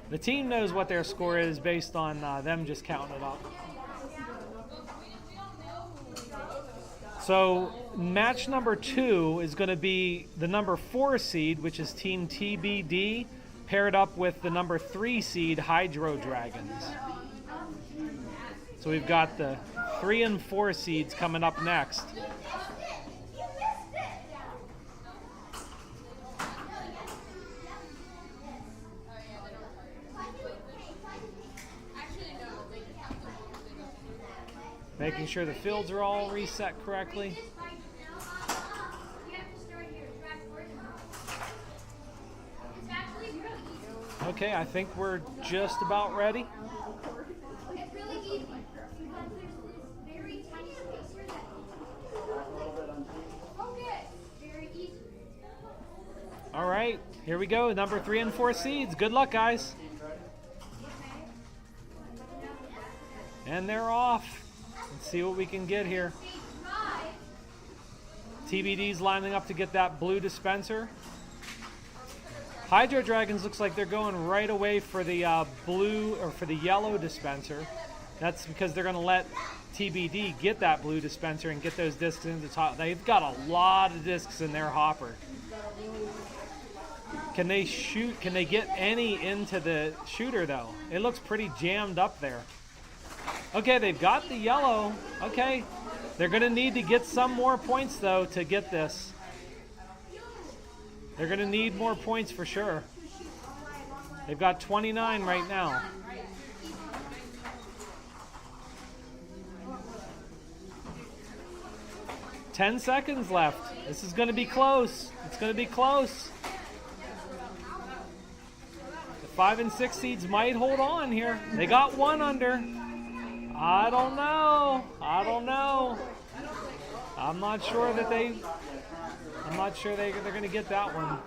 The team knows what their score is based on them just counting it up. So match number 2 is going to be the number 4 seed, which is Team TBD, paired up with the number 3 seed Hydro Dragons. So we've got the 3 and 4 seeds coming up next. Making sure the fields are all reset correctly. Okay, I think we're just about ready. It's really easy because there's this very tiny spacer that. Okay, very easy. All right, here we go. Number 3 and 4 seeds. Good luck, guys. And they're off. Let's see what we can get here. TBD's lining up to get that blue dispenser. Hydro Dragons looks like they're going right away for the blue or for the yellow dispenser. That's because they're going to let TBD get that blue dispenser and get those discs into the top. They've got a lot of discs in their hopper. Can they shoot? Can they get any into the shooter though? It looks pretty jammed up there. Okay, they've got the yellow. Okay, they're going to need to get some more points though to get this. They're going to need more points for sure. They've got 29 right now. Ten seconds left. This is going to be close. It's going to be close. The 5 and 6 seeds might hold on here. They got one under. I don't know. I'm not sure that they're going to get that one.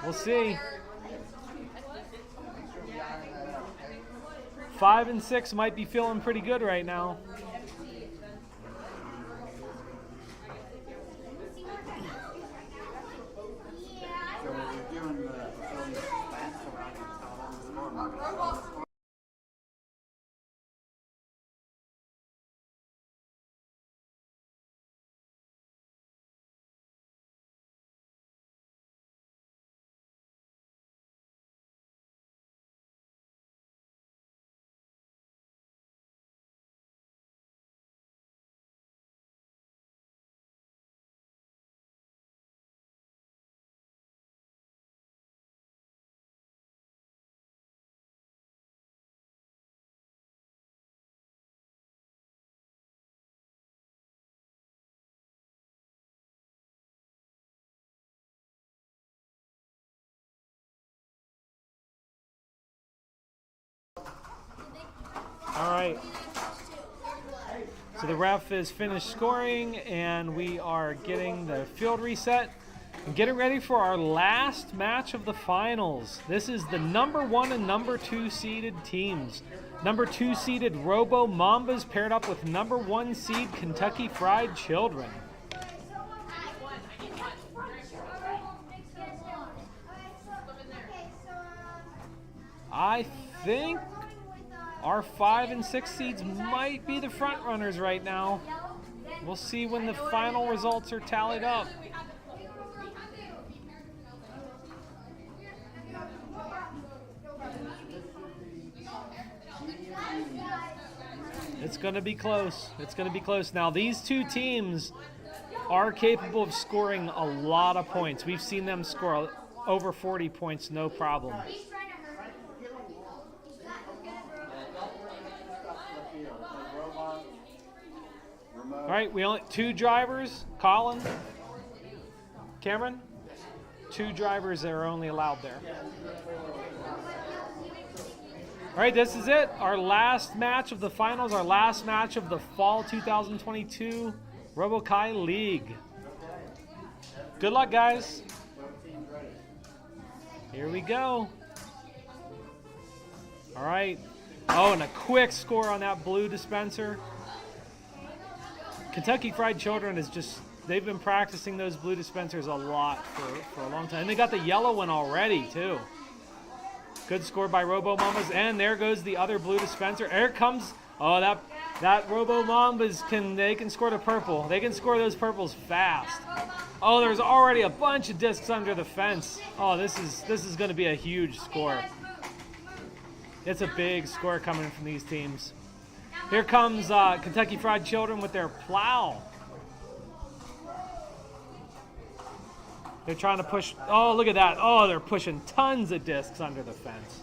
We'll see. 5 and 6 might be feeling pretty good right now. right. So the ref is finished scoring, and we are getting the field reset and getting ready for our last match of the finals. This is the number 1 and number 2 seeded teams. Number 2 seeded Robo Mambas paired up with number 1 seed Kentucky Fried Children. I think our 5 and 6 seeds might be the front runners right now. We'll see when the final results are tallied up. It's going to be close. It's going to be close. Now, these two teams are capable of scoring a lot of points. We've seen them score over 40 points, no problem. All right, we only 2 drivers. Colin, Cameron, 2 drivers that are only allowed there. All right, this is it. Our last match of the finals, our last match of the fall 2022 RoboKai League. Good luck, guys. Here we go. All right. Oh, and a quick score on that blue dispenser. Kentucky Fried Children is just, they've been practicing those blue dispensers a lot for a long time. And they got the yellow one already, too. Good score by Robo Mambas. And there goes the other blue dispenser. There comes, oh, that Robo Mambas they can score the purple. They can score those purples fast. Oh, there's already a bunch of discs under the fence. Oh, this is going to be a huge score. It's a big score coming from these teams. Here comes Kentucky Fried Children with their plow. They're trying to push. Oh, look at that. Oh, they're pushing tons of discs under the fence.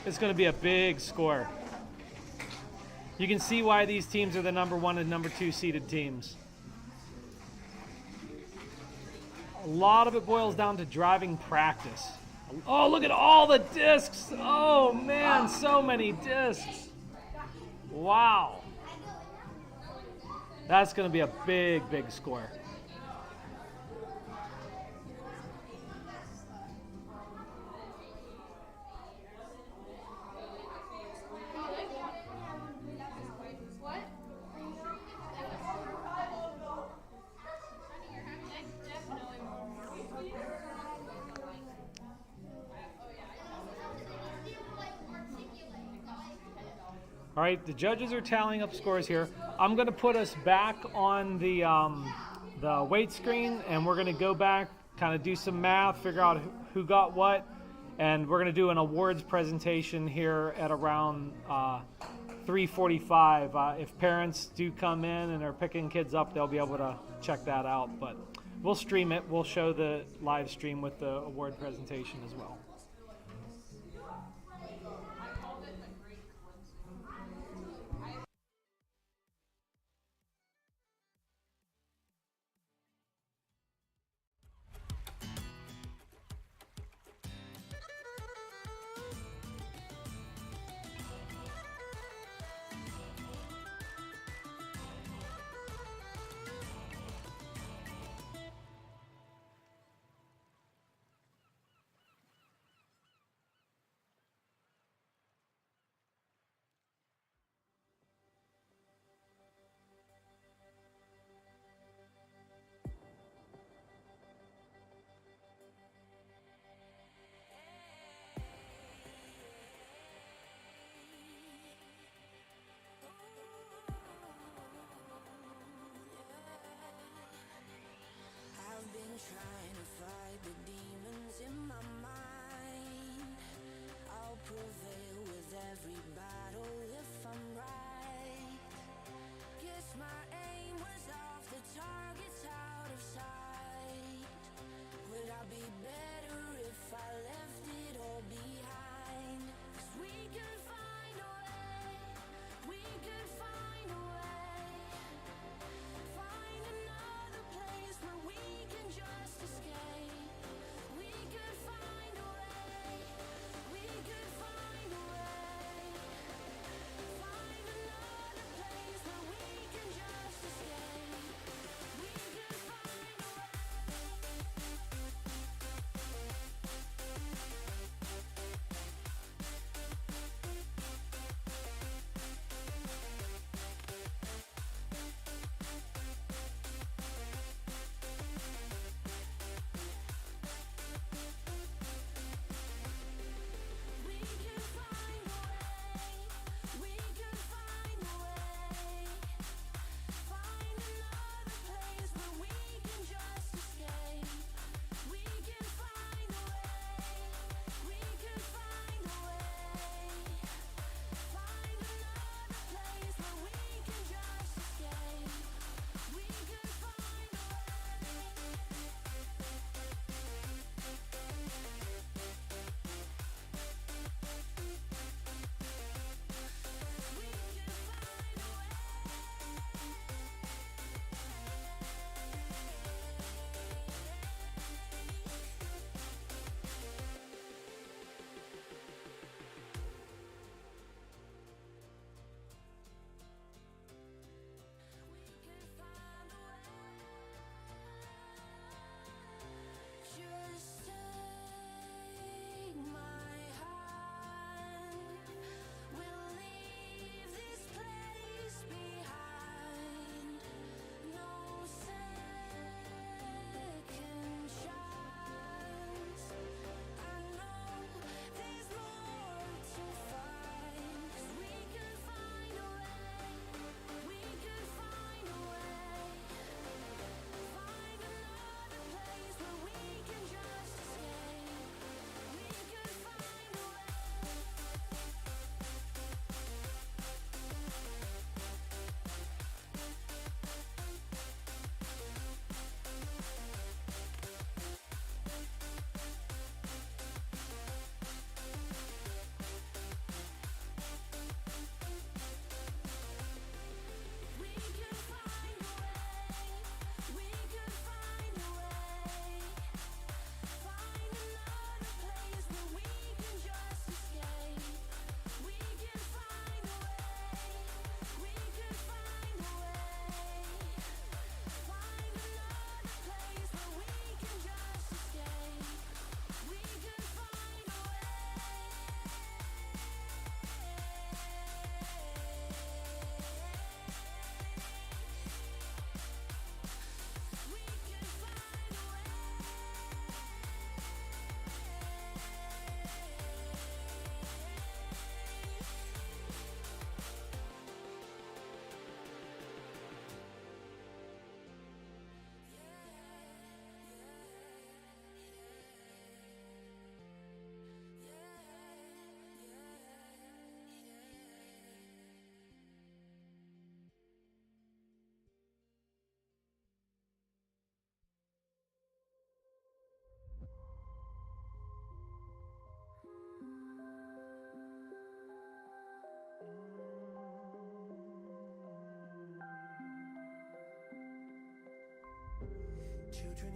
It's going to be a big score. You can see why these teams are the number 1 and number 2 seeded teams. A lot of it boils down to driving practice. Oh, look at all the discs. Oh, man, so many discs. Wow. That's going to be a big, big score. All right, the judges are tallying up scores here. I'm going to put us back on the weight screen, and we're going to go back, kind of do some math, figure out who got what, and we're going to do an awards presentation here at around 3:45. If parents do come in and are picking kids up, they'll be able to check that out. But we'll stream it. We'll show the live stream with the award presentation as well.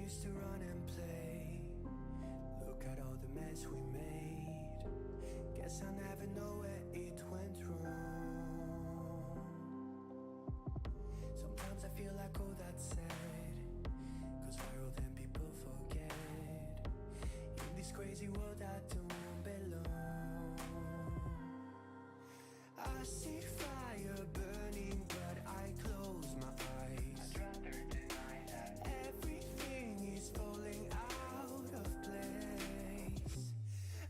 used to run and play. Look at all the mess we made. Guess I never know where it went wrong. Sometimes I feel like all that's said, 'cause viral then people forget. In this crazy world I don't belong. I see fire burning but I close my eyes. Everything is falling out of place.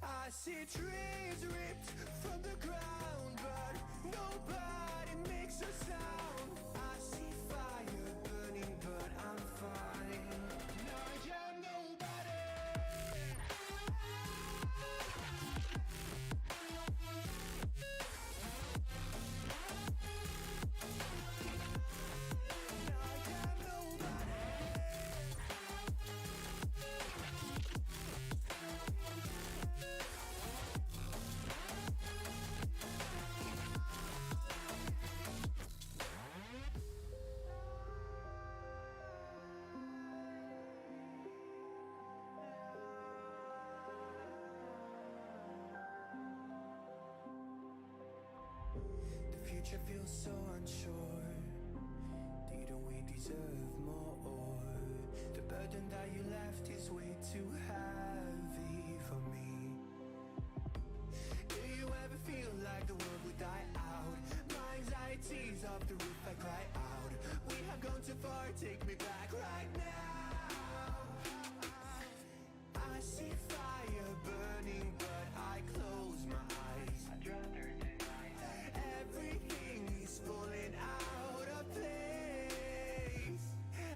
I see trees ripped from the ground but nobody makes a sound. I see fire burning but I'm fine. Now I am nobody. The future feels so unsure. Didn't we deserve more? The burden that you left is way too heavy for me. Do you ever feel like the world would die out? My anxiety's off the roof, I cry out. We have gone too far, take me back right now. I see fire burning but I close my eyes. Everything is falling out of place.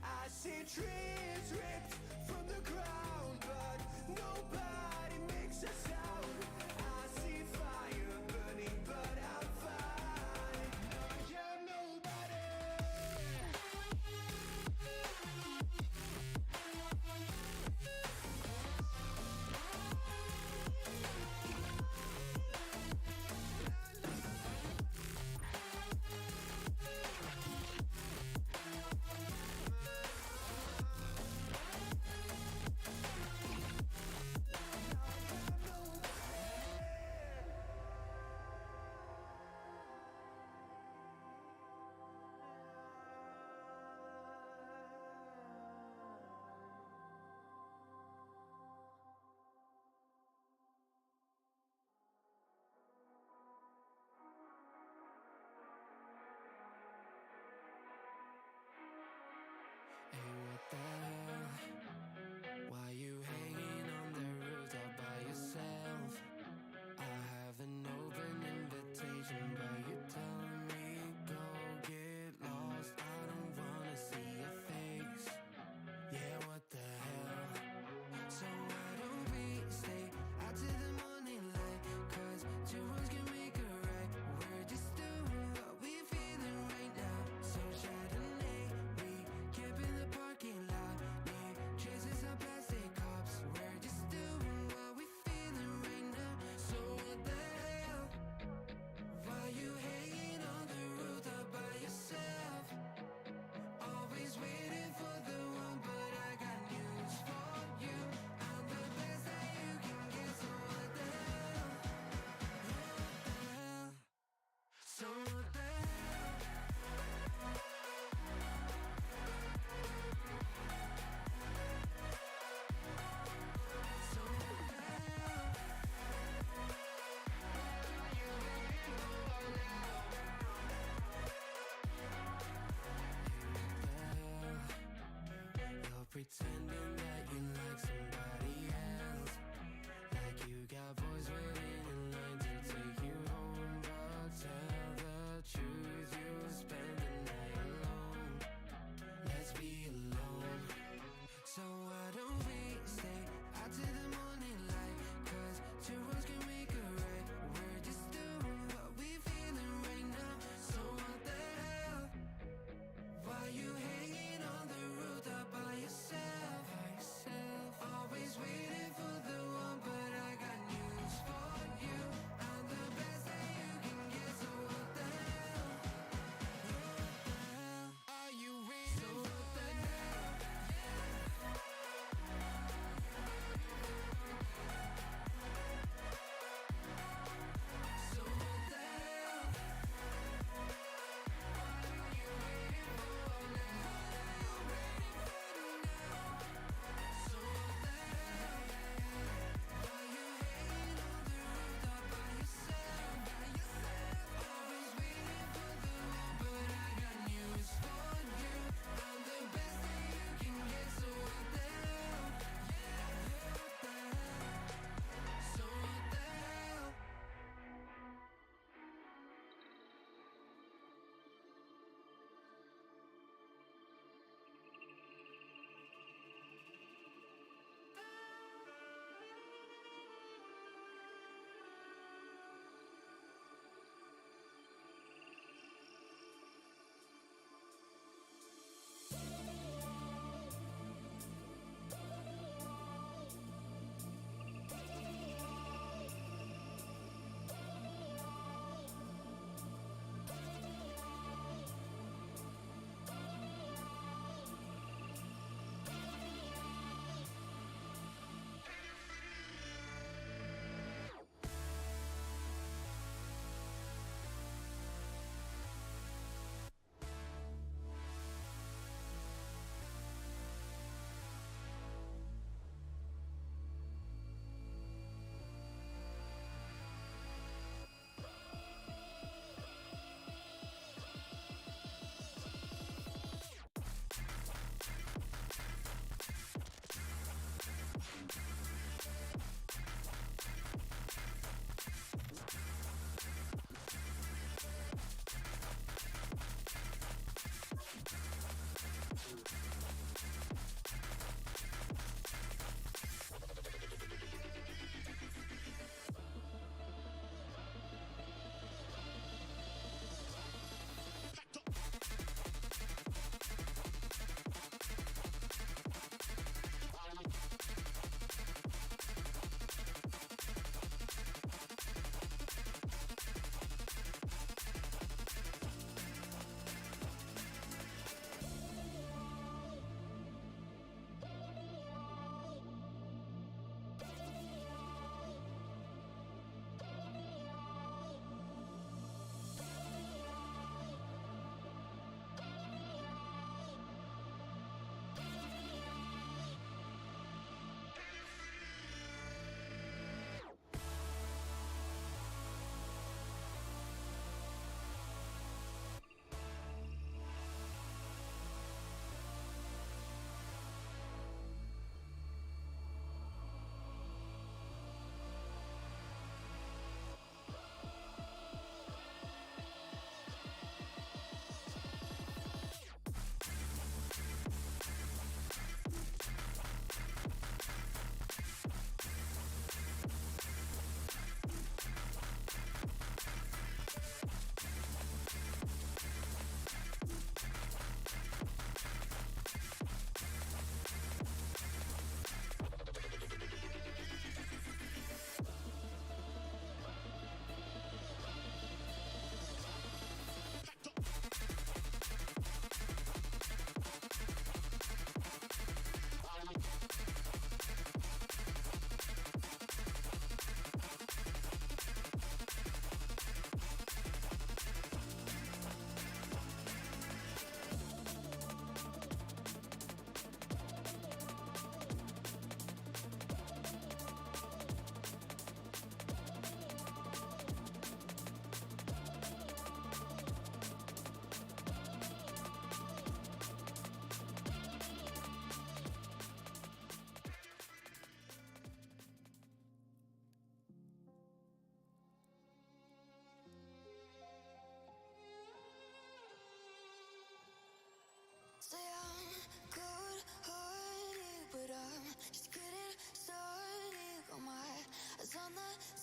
I see trees ripped from the ground but nobody makes a sound. I see fire burning but I'm fine. I am nobody.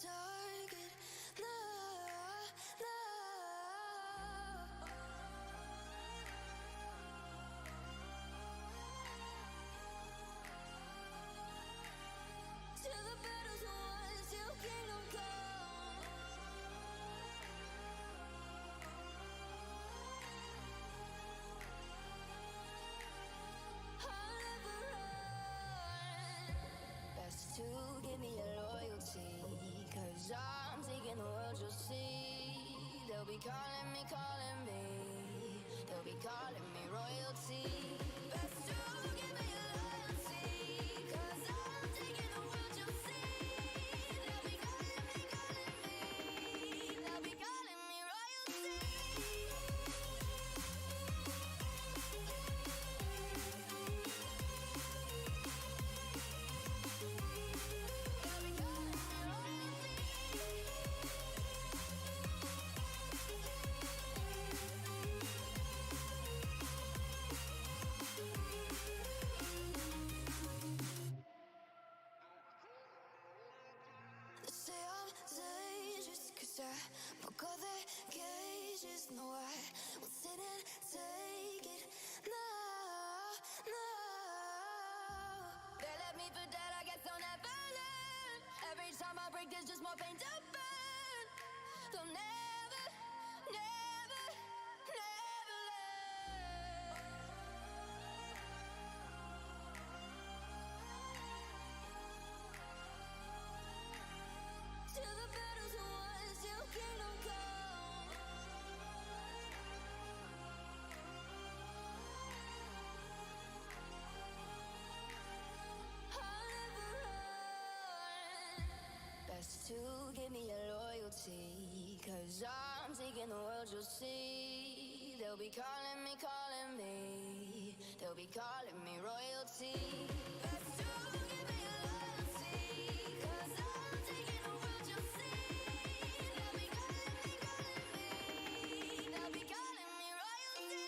target. No, no. Till the battle's won, till kingdom come. I'll never run. Best to give me your loyalty, 'cause I'm taking the world, you'll see. They'll be calling me, calling me. They'll be calling me royalty. Best to give me your loyalty, 'cause I'm taking the world, you'll see. They'll be calling me, calling me. They'll be calling me royalty. They say I'm dangerous, 'cause I broke all their cages. No, I won't sit and take it. No, no. They left me for dead, I guess I'll never learn. Every time I break, there's just more pain to burn. They'll never, never, never learn. Till the battle's won, till kingdom come. I'll never run. Best to give me your loyalty, 'cause I'm taking the world, you'll see. They'll be calling me, calling me. They'll be calling me royalty. Best to give me your loyalty, 'cause I'm taking the world, you'll see. They'll be calling me, calling me. They'll be calling me royalty.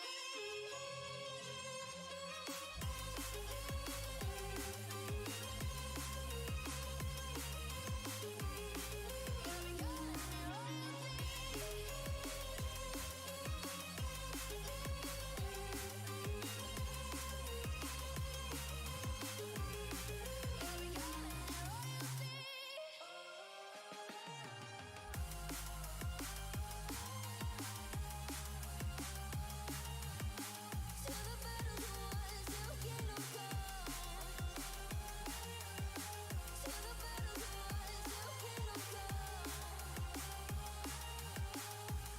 Till the battle's won, till kingdom come. Till the battle's won, till kingdom come.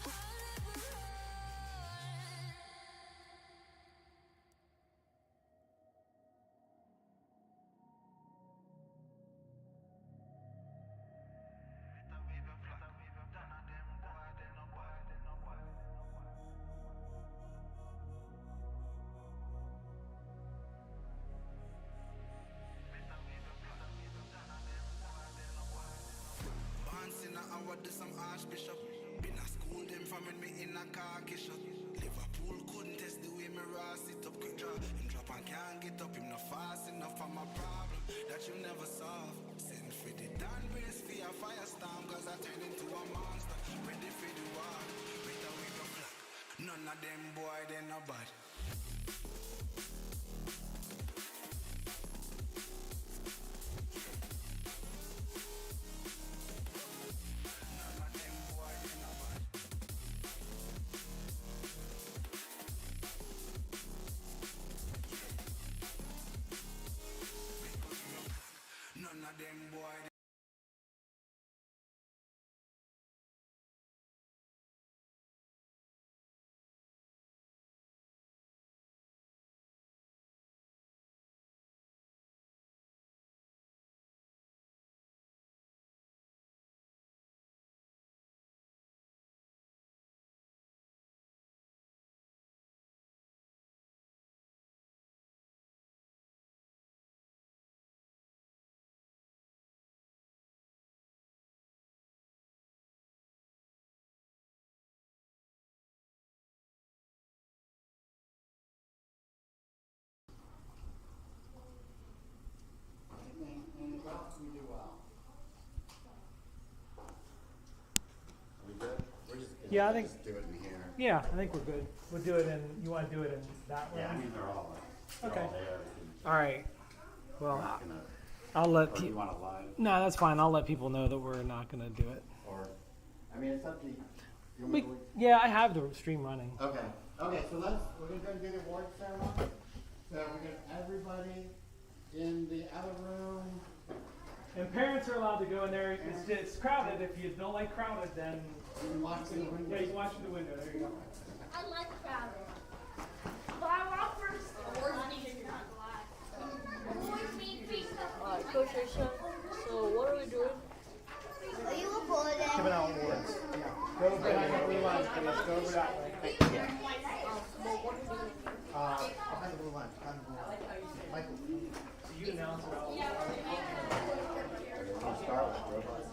I'll never run. Once in a hour, do some archbishop. Been a school, them from when me in a car shot. Liverpool couldn't test the way me raw sit up. Quick draw, him drop and can't get up. Him not fast enough for my problem that you never solve. Send for the Dan brace for a firestorm, 'cause I turn into a monster. Ready for the war, better wake up flat. None of them boy, they no bad. None of them boy, they no bad. None of them boy, Yeah, I think. Just do it in here. Yeah, I think we're good. We'll do it in. You want to do it in that way? Yeah, I mean they're all there. Okay. We can- All right. Well, we're not gonna, I'll let or do you people. want it live? No, that's fine. I'll let people know that we're not going to do it. Or, I mean, it's up to you. You want me to Yeah, I have the stream running. Okay. Okay, so we're gonna go and do the award ceremony. So we got everybody in the other room. And parents are allowed to go in there. It's crowded. If you don't like crowded, then You can watch the window. yeah, you can watch through the window. There you go. I like crowded. But I want first. Alright, Coach Jason, so what are we doing? Are you recording? Giving out awards. Go behind the blue lines, please. Go over that way. Well, what are we doing? Behind the blue line. Behind the blue line. Michael. So you announce it all. We'll start with robots.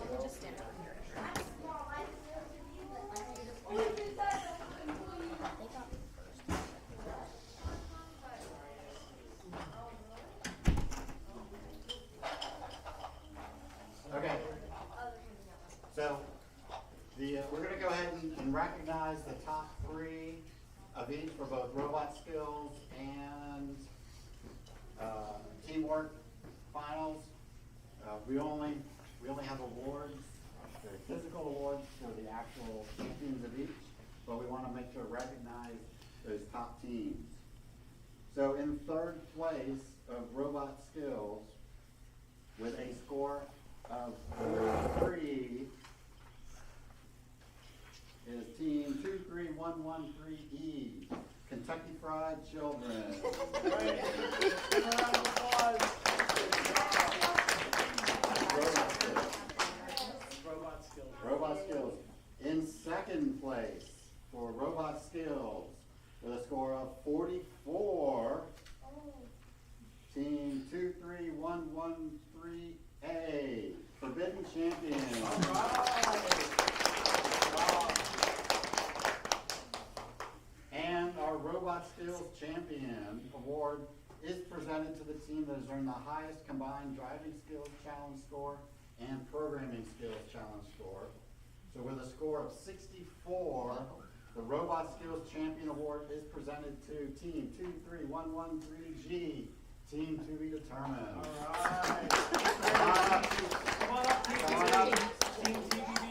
Okay. So we're going to go ahead and recognize the top 3 of each for both robot skills and teamwork finals. We only have awards, the physical awards for the actual champions of each, but we want to make sure to recognize those top teams. So in 3rd place of robot skills with a score of 43 is team 23113E, Kentucky Fried Children. Robot skills. Robot skills. In 2nd place for robot skills with a score of 44, team 23113A, Forbidden Champions. And our Robot Skills Champion Award is presented to the team that has earned the highest combined driving skills challenge score and programming skills challenge score. So with a score of 64, the Robot Skills Champion Award is presented to team 23113G, team to be determined. All right. Come on up, team TVB.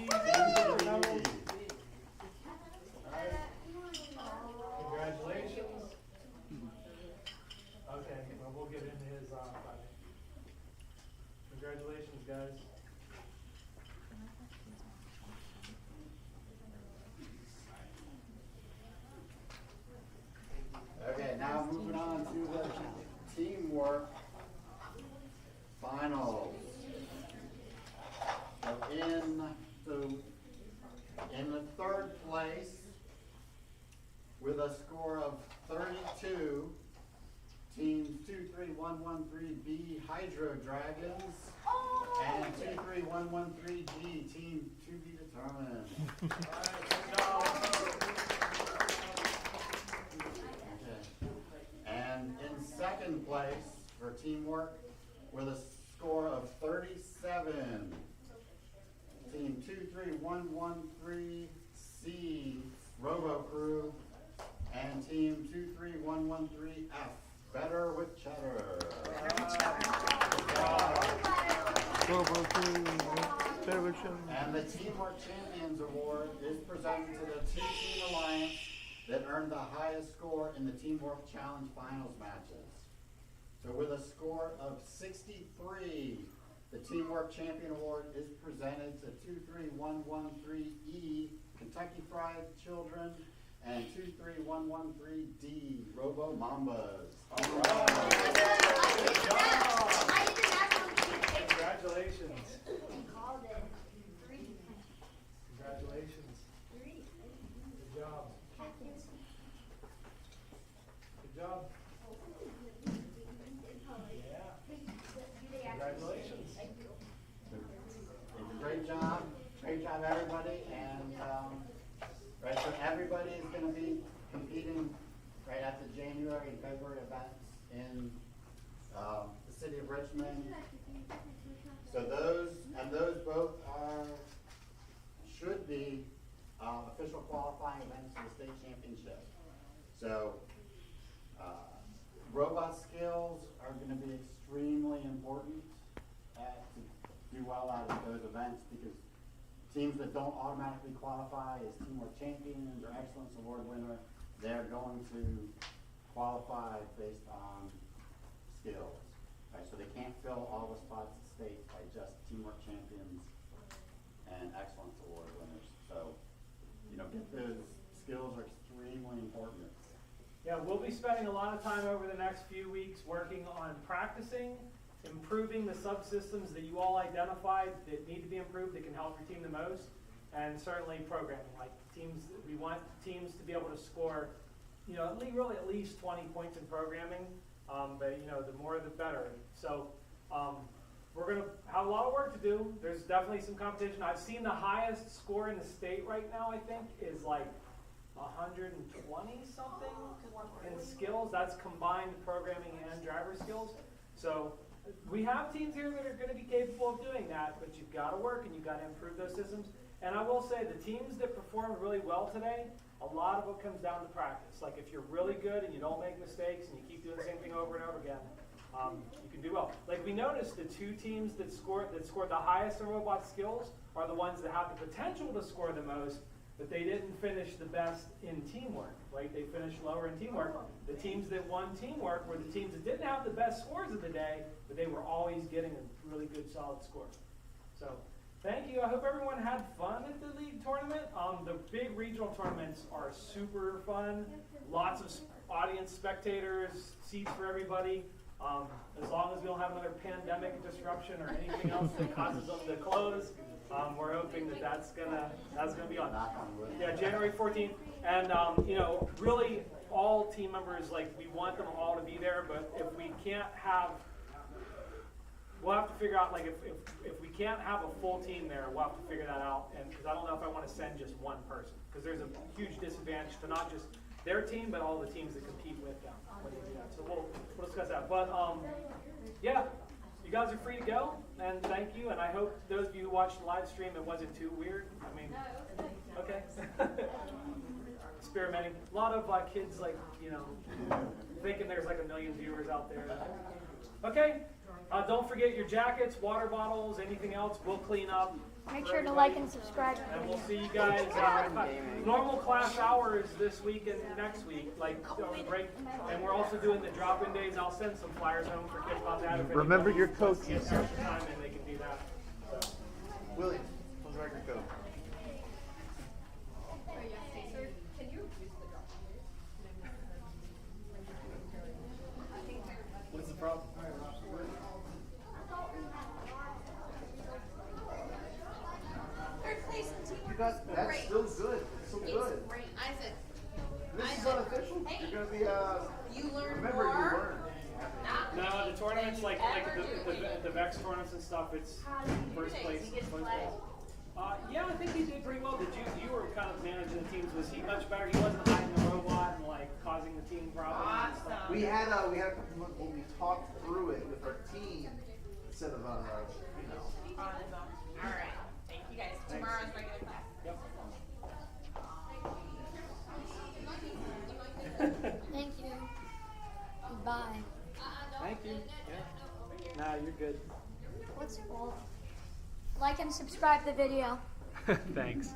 Congratulations. Okay, well, we'll get into his project. Congratulations, guys. Okay, now moving on to the teamwork finals. So in the 3rd place with a score of 32, teams 23113B Hydro Dragons and 23113G, team to be determined. And in 2nd place for teamwork with a score of 37, team 23113C Robo Crew and team 23113F Better with Cheddar. And the Teamwork Champions Award is presented to the 2-team alliance that earned the highest score in the Teamwork Challenge Finals matches. So with a score of 63, the Teamwork Champion Award is presented to 23113E, Kentucky Fried Children, and 23113D, Robo Mambas. All right. Congratulations. Congratulations. Good job. Good job. Yeah. Congratulations. Great job. Great job, everybody. And right, so everybody is going to be competing right at the January and February events in the city of Richmond. So those both should be official qualifiers. to do well out of those events, because teams that don't automatically qualify as teamwork champions or excellence award winner, they're going to qualify based on skills. Right? So they can't fill all the spots at state by just teamwork champions and excellence award winners. So, you know, get those skills are extremely important. Yeah, we'll be spending a lot of time over the next few weeks working on practicing, improving the subsystems that you all identified that need to be improved that can help your team the most, and certainly programming. Like teams, we want teams to be able to score, you know, at least 20 points in programming, but you know, the more the better. So we're gonna have a lot of work to do. There's definitely some competition. I've seen the highest score in the state right now, I think, is like 120 something in skills. That's combined programming and driver skills. So we have teams here that are going to be capable of doing that, but you've got to work and you've got to improve those systems. And I will say the teams that performed really well today, a lot of it comes down to practice. Like if you're really good and you don't make mistakes and you keep doing the same thing over and over again, you can do well. Like we noticed the two teams that scored the highest in robot skills are the ones that have the potential to score the most, but they didn't finish the best in teamwork, right? They finished lower in teamwork. The teams that won teamwork were the teams that didn't have the best scores of the day, but they were always getting a really good, solid score. So, thank you. I hope everyone had fun at the league tournament. The big regional tournaments are super fun. Lots of audience, spectators, seats for everybody. As long as we don't have another pandemic disruption or anything else that causes them to close, we're hoping that that's gonna be on. Yeah, January 14th, and you know, really all team members, like we want them all to be there. But if we can't have, we'll have to figure out, like if we can't have a full team there, we'll have to figure that out. And because I don't know if I want to send just one person, because there's a huge disadvantage to not just their team, but all the teams that compete with them when they do that. So we'll discuss that. But yeah. You guys are free to go, and thank you, and I hope those of you who watched the live stream, it wasn't too weird. I mean, okay. Experimenting. A lot of kids, like, you know, thinking there's like 1 million viewers out there. Okay, don't forget your jackets, water bottles, anything else, we'll clean up. Make sure to like and subscribe. And we'll see you guys. Normal class hours this week and next week, like break. And we're also doing the drop-in days. I'll send some flyers home for kids about that. Remember your coach. Get extra time and they can do that. So. William, on the record, go. What's the problem? That's still good. It's still good. Great. Isaac. This is unofficial. Hey. You're gonna be You learn remember more. you learn. No, the tournaments like the VEX tournaments and stuff. It's first place. Yeah, I think he did pretty well. Did you were kind of managing the teams? Was he much better? He wasn't hiding the robot and like causing the team problems. And stuff. We had a couple months when we talked through it with our team instead of on you know. On his own. All right. Thank you guys. Tomorrow's regular class. Yep. Thank you. Goodbye. Thank you. Yeah. Nah, you're good. What's like and subscribe the video. Thanks.